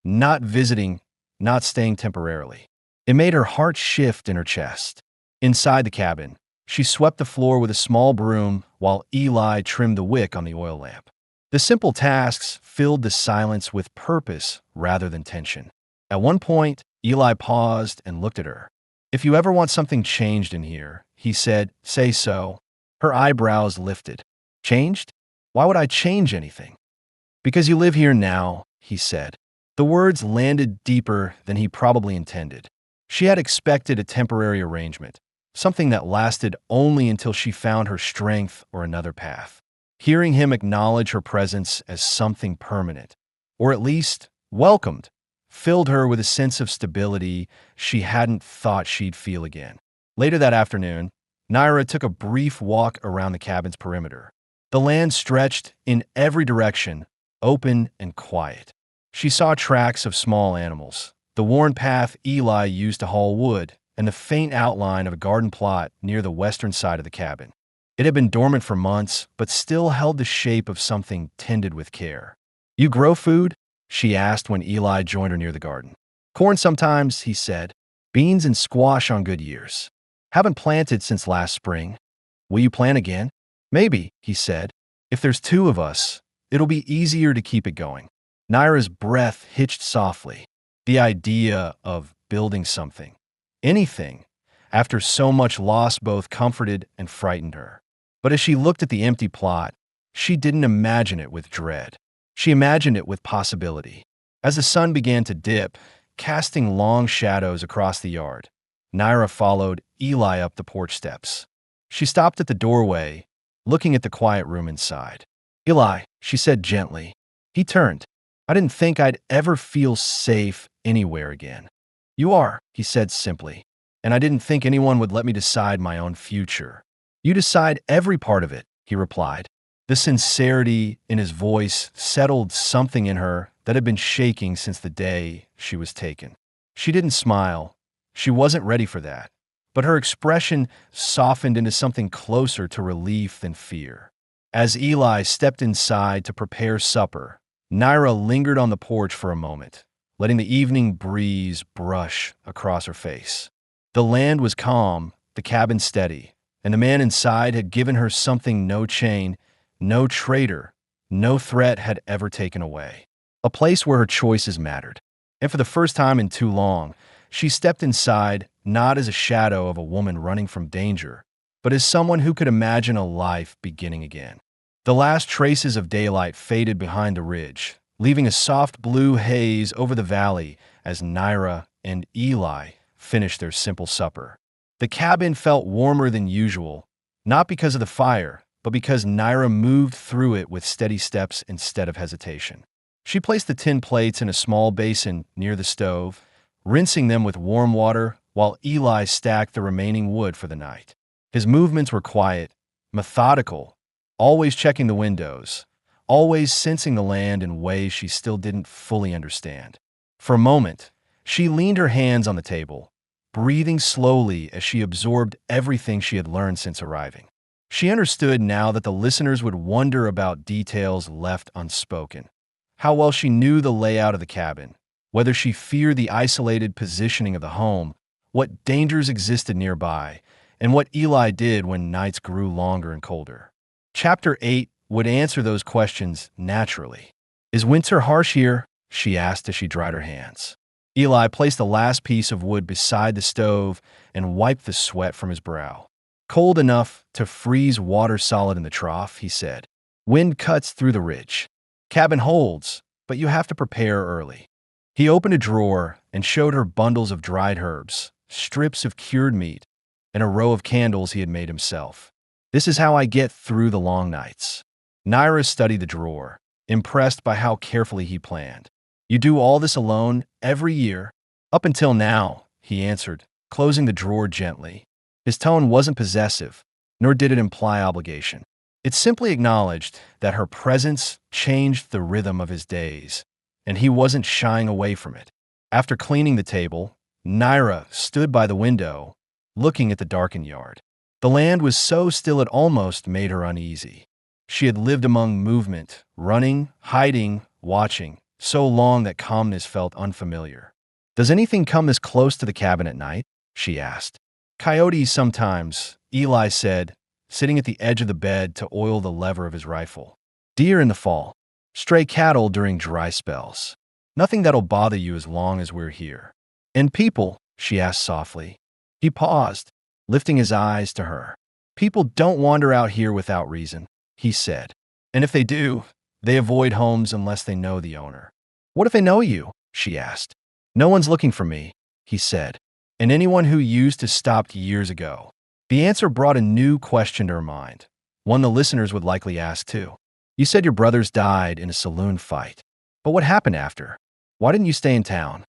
not visiting, not staying temporarily. It made her heart shift in her chest. Inside the cabin, she swept the floor with a small broom while Eli trimmed the wick on the oil lamp. The simple tasks filled the silence with purpose rather than tension. At one point, Eli paused and looked at her. If you ever want something changed in here, he said, say so. Her eyebrows lifted. Changed? Why would I change anything? Because you live here now, he said. The words landed deeper than he probably intended. She had expected a temporary arrangement, something that lasted only until she found her strength or another path. Hearing him acknowledge her presence as something permanent, or at least welcomed, filled her with a sense of stability she hadn't thought she'd feel again. Later that afternoon, Naira took a brief walk around the cabin's perimeter. The land stretched in every direction, open and quiet. She saw tracks of small animals, the worn path Eli used to haul wood, and the faint outline of a garden plot near the western side of the cabin. It had been dormant for months, but still held the shape of something tended with care. You grow food? She asked when Eli joined her near the garden. Corn sometimes, he said. Beans and squash on good years. Haven't planted since last spring. Will you plant again? Maybe, he said. If there's two of us, it'll be easier to keep it going. Naira's breath hitched softly. The idea of building something, anything, after so much loss both comforted and frightened her. But as she looked at the empty plot, she didn't imagine it with dread. She imagined it with possibility. As the sun began to dip, casting long shadows across the yard, Naira followed Eli up the porch steps. She stopped at the doorway, looking at the quiet room inside. Eli, she said gently. He turned. I didn't think I'd ever feel safe anywhere again. You are, he said simply, and I didn't think anyone would let me decide my own future. You decide every part of it, he replied. The sincerity in his voice settled something in her that had been shaking since the day she was taken. She didn't smile. She wasn't ready for that. But her expression softened into something closer to relief than fear. As Eli stepped inside to prepare supper, Naira lingered on the porch for a moment, letting the evening breeze brush across her face. The land was calm, the cabin steady, and the man inside had given her something no chain, no traitor, no threat had ever taken away. A place where her choices mattered. And for the first time in too long, she stepped inside not as a shadow of a woman running from danger, but as someone who could imagine a life beginning again. The last traces of daylight faded behind the ridge, leaving a soft blue haze over the valley as Naira and Eli finished their simple supper. The cabin felt warmer than usual, not because of the fire, but because Naira moved through it with steady steps instead of hesitation. She placed the tin plates in a small basin near the stove, rinsing them with warm water while Eli stacked the remaining wood for the night. His movements were quiet, methodical, always checking the windows, always sensing the land in ways she still didn't fully understand. For a moment, she leaned her hands on the table, breathing slowly as she absorbed everything she had learned since arriving. She understood now that the listeners would wonder about details left unspoken. How well she knew the layout of the cabin, whether she feared the isolated positioning of the home, what dangers existed nearby, and what Eli did when nights grew longer and colder. Chapter 8 would answer those questions naturally. Is winter harsh here? She asked as she dried her hands. Eli placed the last piece of wood beside the stove and wiped the sweat from his brow. Cold enough to freeze water solid in the trough, he said. Wind cuts through the ridge. Cabin holds, but you have to prepare early. He opened a drawer and showed her bundles of dried herbs, strips of cured meat, and a row of candles he had made himself. This is how I get through the long nights. Naira studied the drawer, impressed by how carefully he planned. You do all this alone every year? Up until now, he answered, closing the drawer gently. His tone wasn't possessive, nor did it imply obligation. It simply acknowledged that her presence changed the rhythm of his days, and he wasn't shying away from it. After cleaning the table, Naira stood by the window, looking at the darkened yard. The land was so still it almost made her uneasy. She had lived among movement, running, hiding, watching, so long that calmness felt unfamiliar. "Does anything come this close to the cabin at night?" she asked. "Coyotes sometimes," Eli said, sitting at the edge of the bed to oil the lever of his rifle. "Deer in the fall. Stray cattle during dry spells. Nothing that'll bother you as long as we're here." "And people?" she asked softly. He paused, lifting his eyes to her. "People don't wander out here without reason," he said. "And if they do, they avoid homes unless they know the owner." "What if they know you?" she asked. "No one's looking for me," he said. "And anyone who used to stopped years ago." The answer brought a new question to her mind, one the listeners would likely ask too. "You said your brothers died in a saloon fight. But what happened after? Why didn't you stay in town?"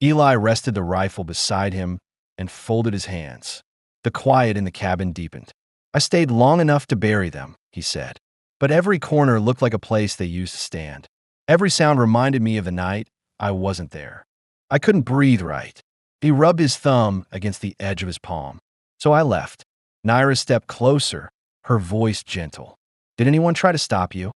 Eli rested the rifle beside him and folded his hands. The quiet in the cabin deepened. "I stayed long enough to bury them," he said. "But every corner looked like a place they used to stand. Every sound reminded me of the night I wasn't there. I couldn't breathe right." He rubbed his thumb against the edge of his palm. "So I left." Naira stepped closer, her voice gentle. "Did anyone try to stop you?"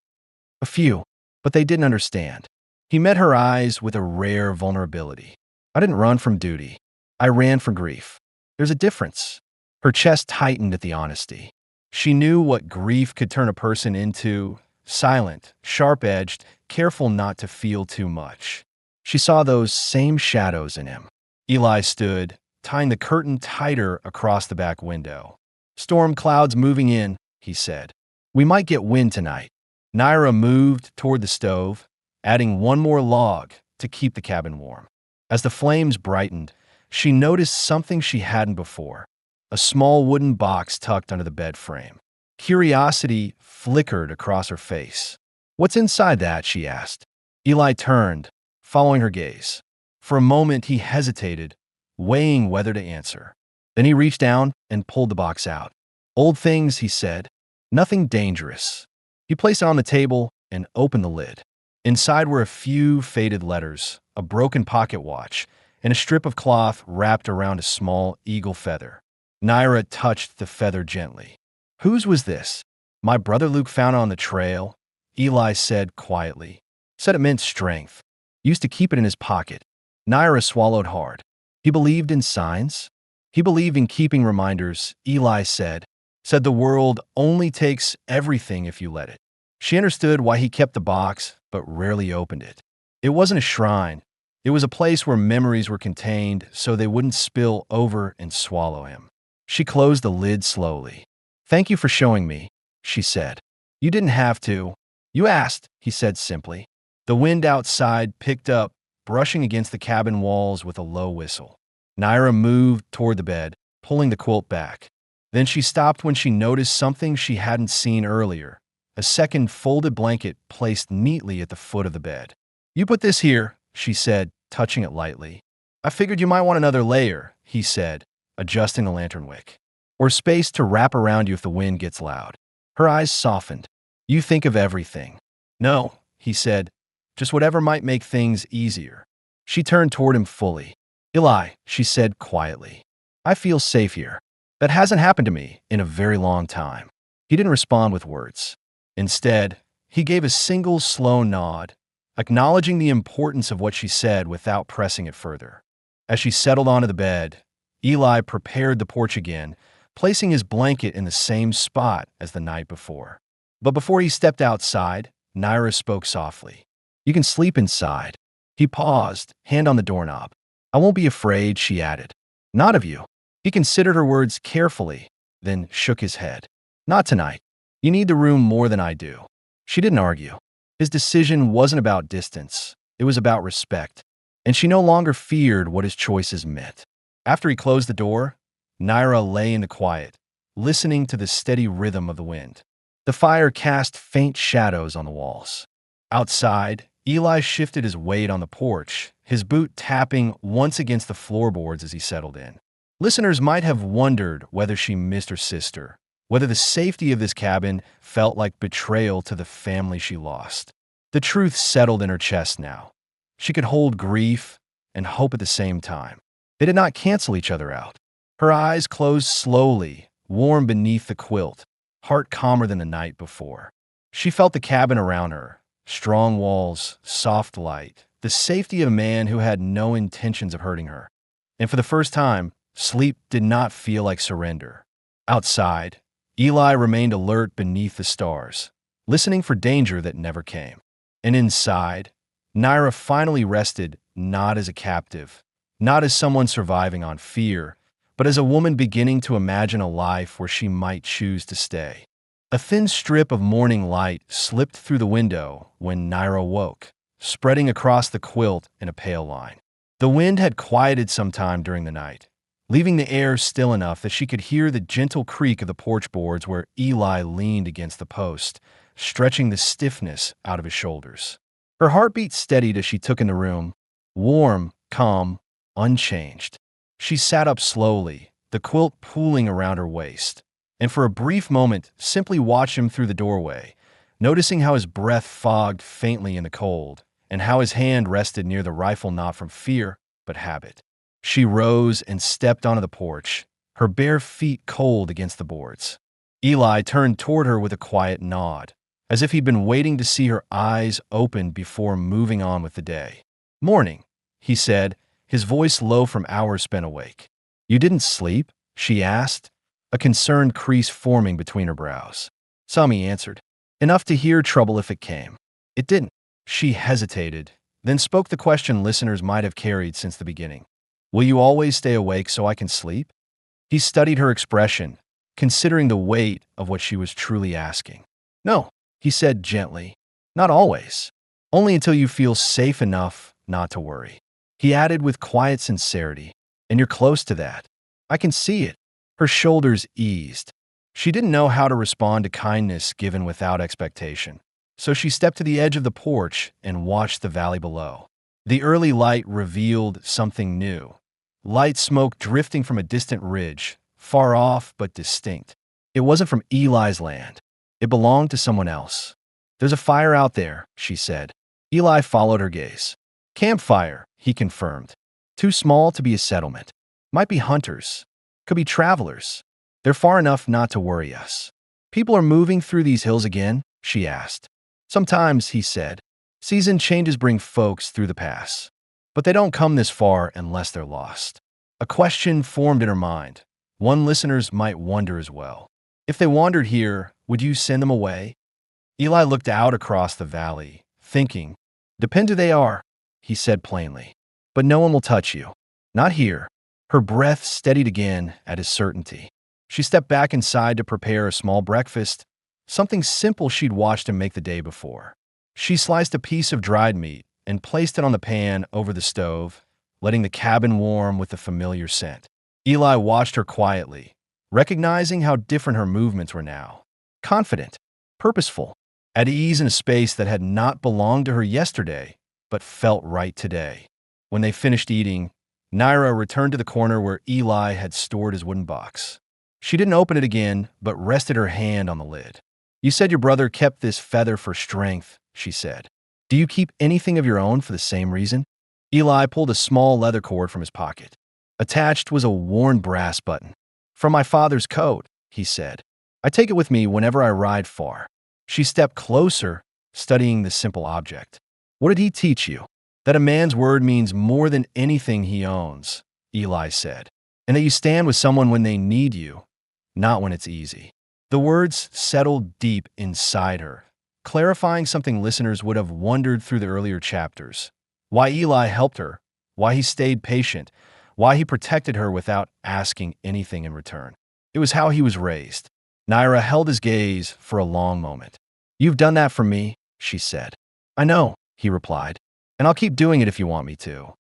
"A few, but they didn't understand." He met her eyes with a rare vulnerability. "I didn't run from duty. I ran from grief. There's a difference." Her chest tightened at the honesty. She knew what grief could turn a person into: silent, sharp-edged, careful not to feel too much. She saw those same shadows in him. Eli stood, tying the curtain tighter across the back window. "Storm clouds moving in," he said. "We might get wind tonight." Naira moved toward the stove, adding one more log to keep the cabin warm. As the flames brightened, she noticed something she hadn't before: a small wooden box tucked under the bed frame. Curiosity flickered across her face. "What's inside that?" she asked. Eli turned, following her gaze. For a moment he hesitated, weighing whether to answer. Then he reached down and pulled the box out. "Old things," he said. "Nothing dangerous." He placed it on the table and opened the lid. Inside were a few faded letters, a broken pocket watch, and a strip of cloth wrapped around a small eagle feather. Naira touched the feather gently. "Whose was this?" "My brother Luke found it on the trail," Eli said quietly. "Said it meant strength. Used to keep it in his pocket." Naira swallowed hard. He believed in signs. He believed in keeping reminders, Eli said. Said the world only takes everything if you let it. She understood why he kept the box, but rarely opened it. It wasn't a shrine. It was a place where memories were contained so they wouldn't spill over and swallow him. She closed the lid slowly. "Thank you for showing me," she said. "You didn't have to." "You asked," he said simply. The wind outside picked up, brushing against the cabin walls with a low whistle. Naira moved toward the bed, pulling the quilt back. Then she stopped when she noticed something she hadn't seen earlier: a second folded blanket placed neatly at the foot of the bed. "You put this here," she said, touching it lightly. "I figured you might want another layer," he said, adjusting the lantern wick. "Or space to wrap around you if the wind gets loud." Her eyes softened. "You think of everything." "No," he said, "just whatever might make things easier." She turned toward him fully. "Eli," she said quietly, "I feel safe here. That hasn't happened to me in a very long time." He didn't respond with words. Instead, he gave a single slow nod, acknowledging the importance of what she said without pressing it further. As she settled onto the bed, Eli prepared the porch again, placing his blanket in the same spot as the night before. But before he stepped outside, Naira spoke softly. "You can sleep inside." He paused, hand on the doorknob. "I won't be afraid," she added. "Not of you." He considered her words carefully, then shook his head. "Not tonight. You need the room more than I do." She didn't argue. His decision wasn't about distance. It was about respect. And she no longer feared what his choices meant. After he closed the door, Naira lay in the quiet, listening to the steady rhythm of the wind. The fire cast faint shadows on the walls. Outside, Eli shifted his weight on the porch, his boot tapping once against the floorboards as he settled in. Listeners might have wondered whether she missed her sister, whether the safety of this cabin felt like betrayal to the family she lost. The truth settled in her chest now. She could hold grief and hope at the same time. They did not cancel each other out. Her eyes closed slowly, warm beneath the quilt, heart calmer than the night before. She felt the cabin around her, strong walls, soft light, the safety of a man who had no intentions of hurting her. And for the first time, sleep did not feel like surrender. Outside, Eli remained alert beneath the stars, listening for danger that never came. And inside, Naira finally rested not as a captive, not as someone surviving on fear, but as a woman beginning to imagine a life where she might choose to stay. A thin strip of morning light slipped through the window when Naira woke, spreading across the quilt in a pale line. The wind had quieted some time during the night, leaving the air still enough that she could hear the gentle creak of the porch boards where Eli leaned against the post, stretching the stiffness out of his shoulders. Her heartbeat steadied as she took in the room, warm, calm, unchanged. She sat up slowly, the quilt pooling around her waist, and for a brief moment simply watched him through the doorway, noticing how his breath fogged faintly in the cold, and how his hand rested near the rifle not from fear, but habit. She rose and stepped onto the porch, her bare feet cold against the boards. Eli turned toward her with a quiet nod, as if he'd been waiting to see her eyes open before moving on with the day. "Morning," he said, his voice low from hours spent awake. "You didn't sleep?" she asked, a concerned crease forming between her brows. "Some," he answered. "Enough to hear trouble if it came." "It didn't." She hesitated, then spoke the question listeners might have carried since the beginning. "Will you always stay awake so I can sleep?" He studied her expression, considering the weight of what she was truly asking. "No," he said gently. "Not always. Only until you feel safe enough not to worry." He added with quiet sincerity, "And you're close to that. I can see it." Her shoulders eased. She didn't know how to respond to kindness given without expectation, so she stepped to the edge of the porch and watched the valley below. The early light revealed something new. Light smoke drifting from a distant ridge, far off but distinct. It wasn't from Eli's land. It belonged to someone else. "There's a fire out there," she said. Eli followed her gaze. "Campfire," he confirmed. "Too small to be a settlement. Might be hunters. Could be travelers. They're far enough not to worry us." "People are moving through these hills again?" she asked. "Sometimes," he said. "Season changes bring folks through the pass. But they don't come this far unless they're lost." A question formed in her mind. One listeners might wonder as well. "If they wandered here, would you send them away?" Eli looked out across the valley, thinking. "Depends who they are," he said plainly. "But no one will touch you. Not here." Her breath steadied again at his certainty. She stepped back inside to prepare a small breakfast, something simple she'd watched him make the day before. She sliced a piece of dried meat and placed it on the pan over the stove, letting the cabin warm with the familiar scent. Eli watched her quietly, recognizing how different her movements were now. Confident, purposeful, at ease in a space that had not belonged to her yesterday, but felt right today. When they finished eating, Naira returned to the corner where Eli had stored his wooden box. She didn't open it again, but rested her hand on the lid. "You said your brother kept this feather for strength," she said. "Do you keep anything of your own for the same reason?" Eli pulled a small leather cord from his pocket. Attached was a worn brass button. "From my father's coat," he said. "I take it with me whenever I ride far." She stepped closer, studying the simple object. "What did he teach you?" "That a man's word means more than anything he owns," Eli said, "and that you stand with someone when they need you, not when it's easy." The words settled deep inside her, clarifying something listeners would have wondered through the earlier chapters. Why Eli helped her, why he stayed patient, why he protected her without asking anything in return. It was how he was raised. Naira held his gaze for a long moment. "You've done that for me," she said. "I know," he replied, "and I'll keep doing it if you want me to."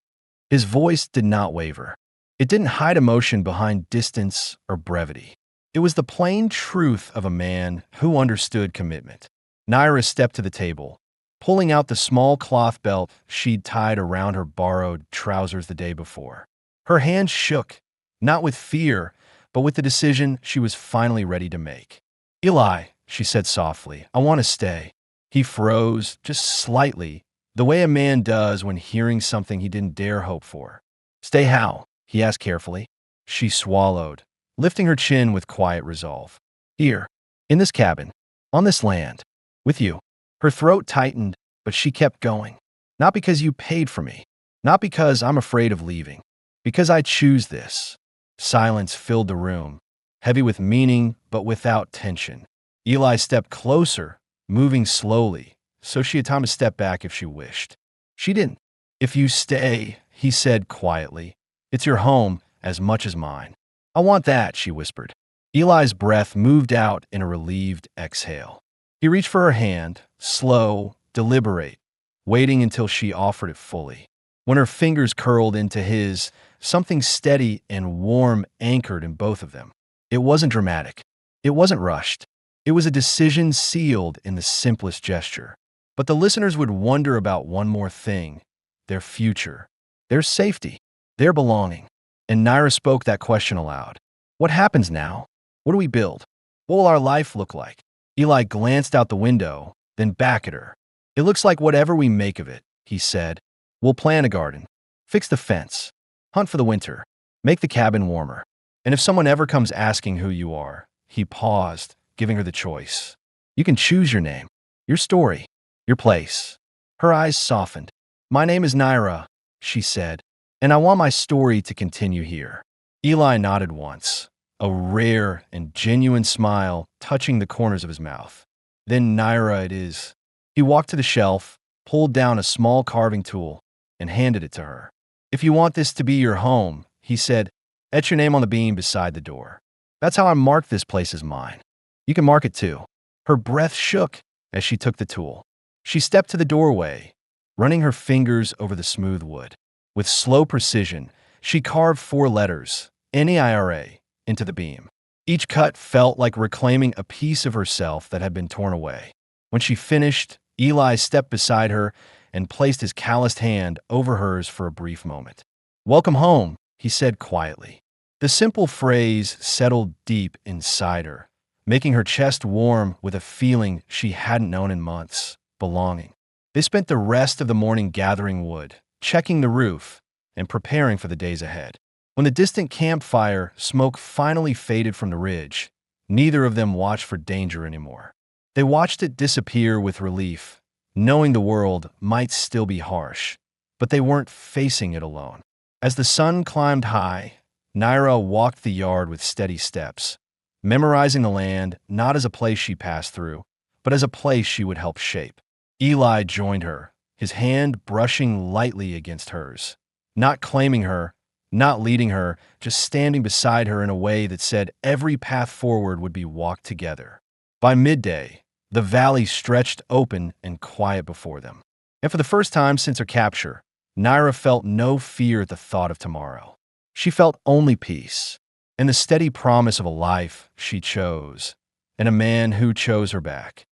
His voice did not waver. It didn't hide emotion behind distance or brevity. It was the plain truth of a man who understood commitment. Naira stepped to the table, pulling out the small cloth belt she'd tied around her borrowed trousers the day before. Her hand shook, not with fear, but with the decision she was finally ready to make. "Eli," she said softly, "I want to stay." He froze, just slightly, the way a man does when hearing something he didn't dare hope for. "Stay how?" he asked carefully. She swallowed, lifting her chin with quiet resolve. "Here, in this cabin, on this land." With you. Her throat tightened, but she kept going. Not because you paid for me. Not because I'm afraid of leaving. Because I choose this. Silence filled the room, heavy with meaning but without tension. Eli stepped closer, moving slowly, so she had time to step back if she wished. She didn't. If you stay, he said quietly, it's your home as much as mine. I want that, she whispered. Eli's breath moved out in a relieved exhale. He reached for her hand, slow, deliberate, waiting until she offered it fully. When her fingers curled into his, something steady and warm anchored in both of them. It wasn't dramatic. It wasn't rushed. It was a decision sealed in the simplest gesture. But the listeners would wonder about one more thing: their future, their safety, their belonging. And Naira spoke that question aloud. What happens now? What do we build? What will our life look like? Eli glanced out the window, then back at her. It looks like whatever we make of it, he said. We'll plant a garden, fix the fence, hunt for the winter, make the cabin warmer. And if someone ever comes asking who you are, he paused, giving her the choice. You can choose your name, your story, your place. Her eyes softened. My name is Naira, she said, and I want my story to continue here. Eli nodded once, a rare and genuine smile touching the corners of his mouth. Then Naira it is. He walked to the shelf, pulled down a small carving tool, and handed it to her. If you want this to be your home, he said, etch your name on the beam beside the door. That's how I mark this place as mine. You can mark it too. Her breath shook as she took the tool. She stepped to the doorway, running her fingers over the smooth wood. With slow precision, she carved 4 letters, NEIRA, into the beam. Each cut felt like reclaiming a piece of herself that had been torn away. When she finished, Eli stepped beside her and placed his calloused hand over hers for a brief moment. Welcome home, he said quietly. The simple phrase settled deep inside her, making her chest warm with a feeling she hadn't known in months: belonging. They spent the rest of the morning gathering wood, checking the roof, and preparing for the days ahead. When the distant campfire smoke finally faded from the ridge, neither of them watched for danger anymore. They watched it disappear with relief, knowing the world might still be harsh, but they weren't facing it alone. As the sun climbed high, Naira walked the yard with steady steps, memorizing the land not as a place she passed through, but as a place she would help shape. Eli joined her, his hand brushing lightly against hers, not claiming her, not leading her, just standing beside her in a way that said every path forward would be walked together. By midday, the valley stretched open and quiet before them. And for the first time since her capture, Naira felt no fear at the thought of tomorrow. She felt only peace, and the steady promise of a life she chose, and a man who chose her back.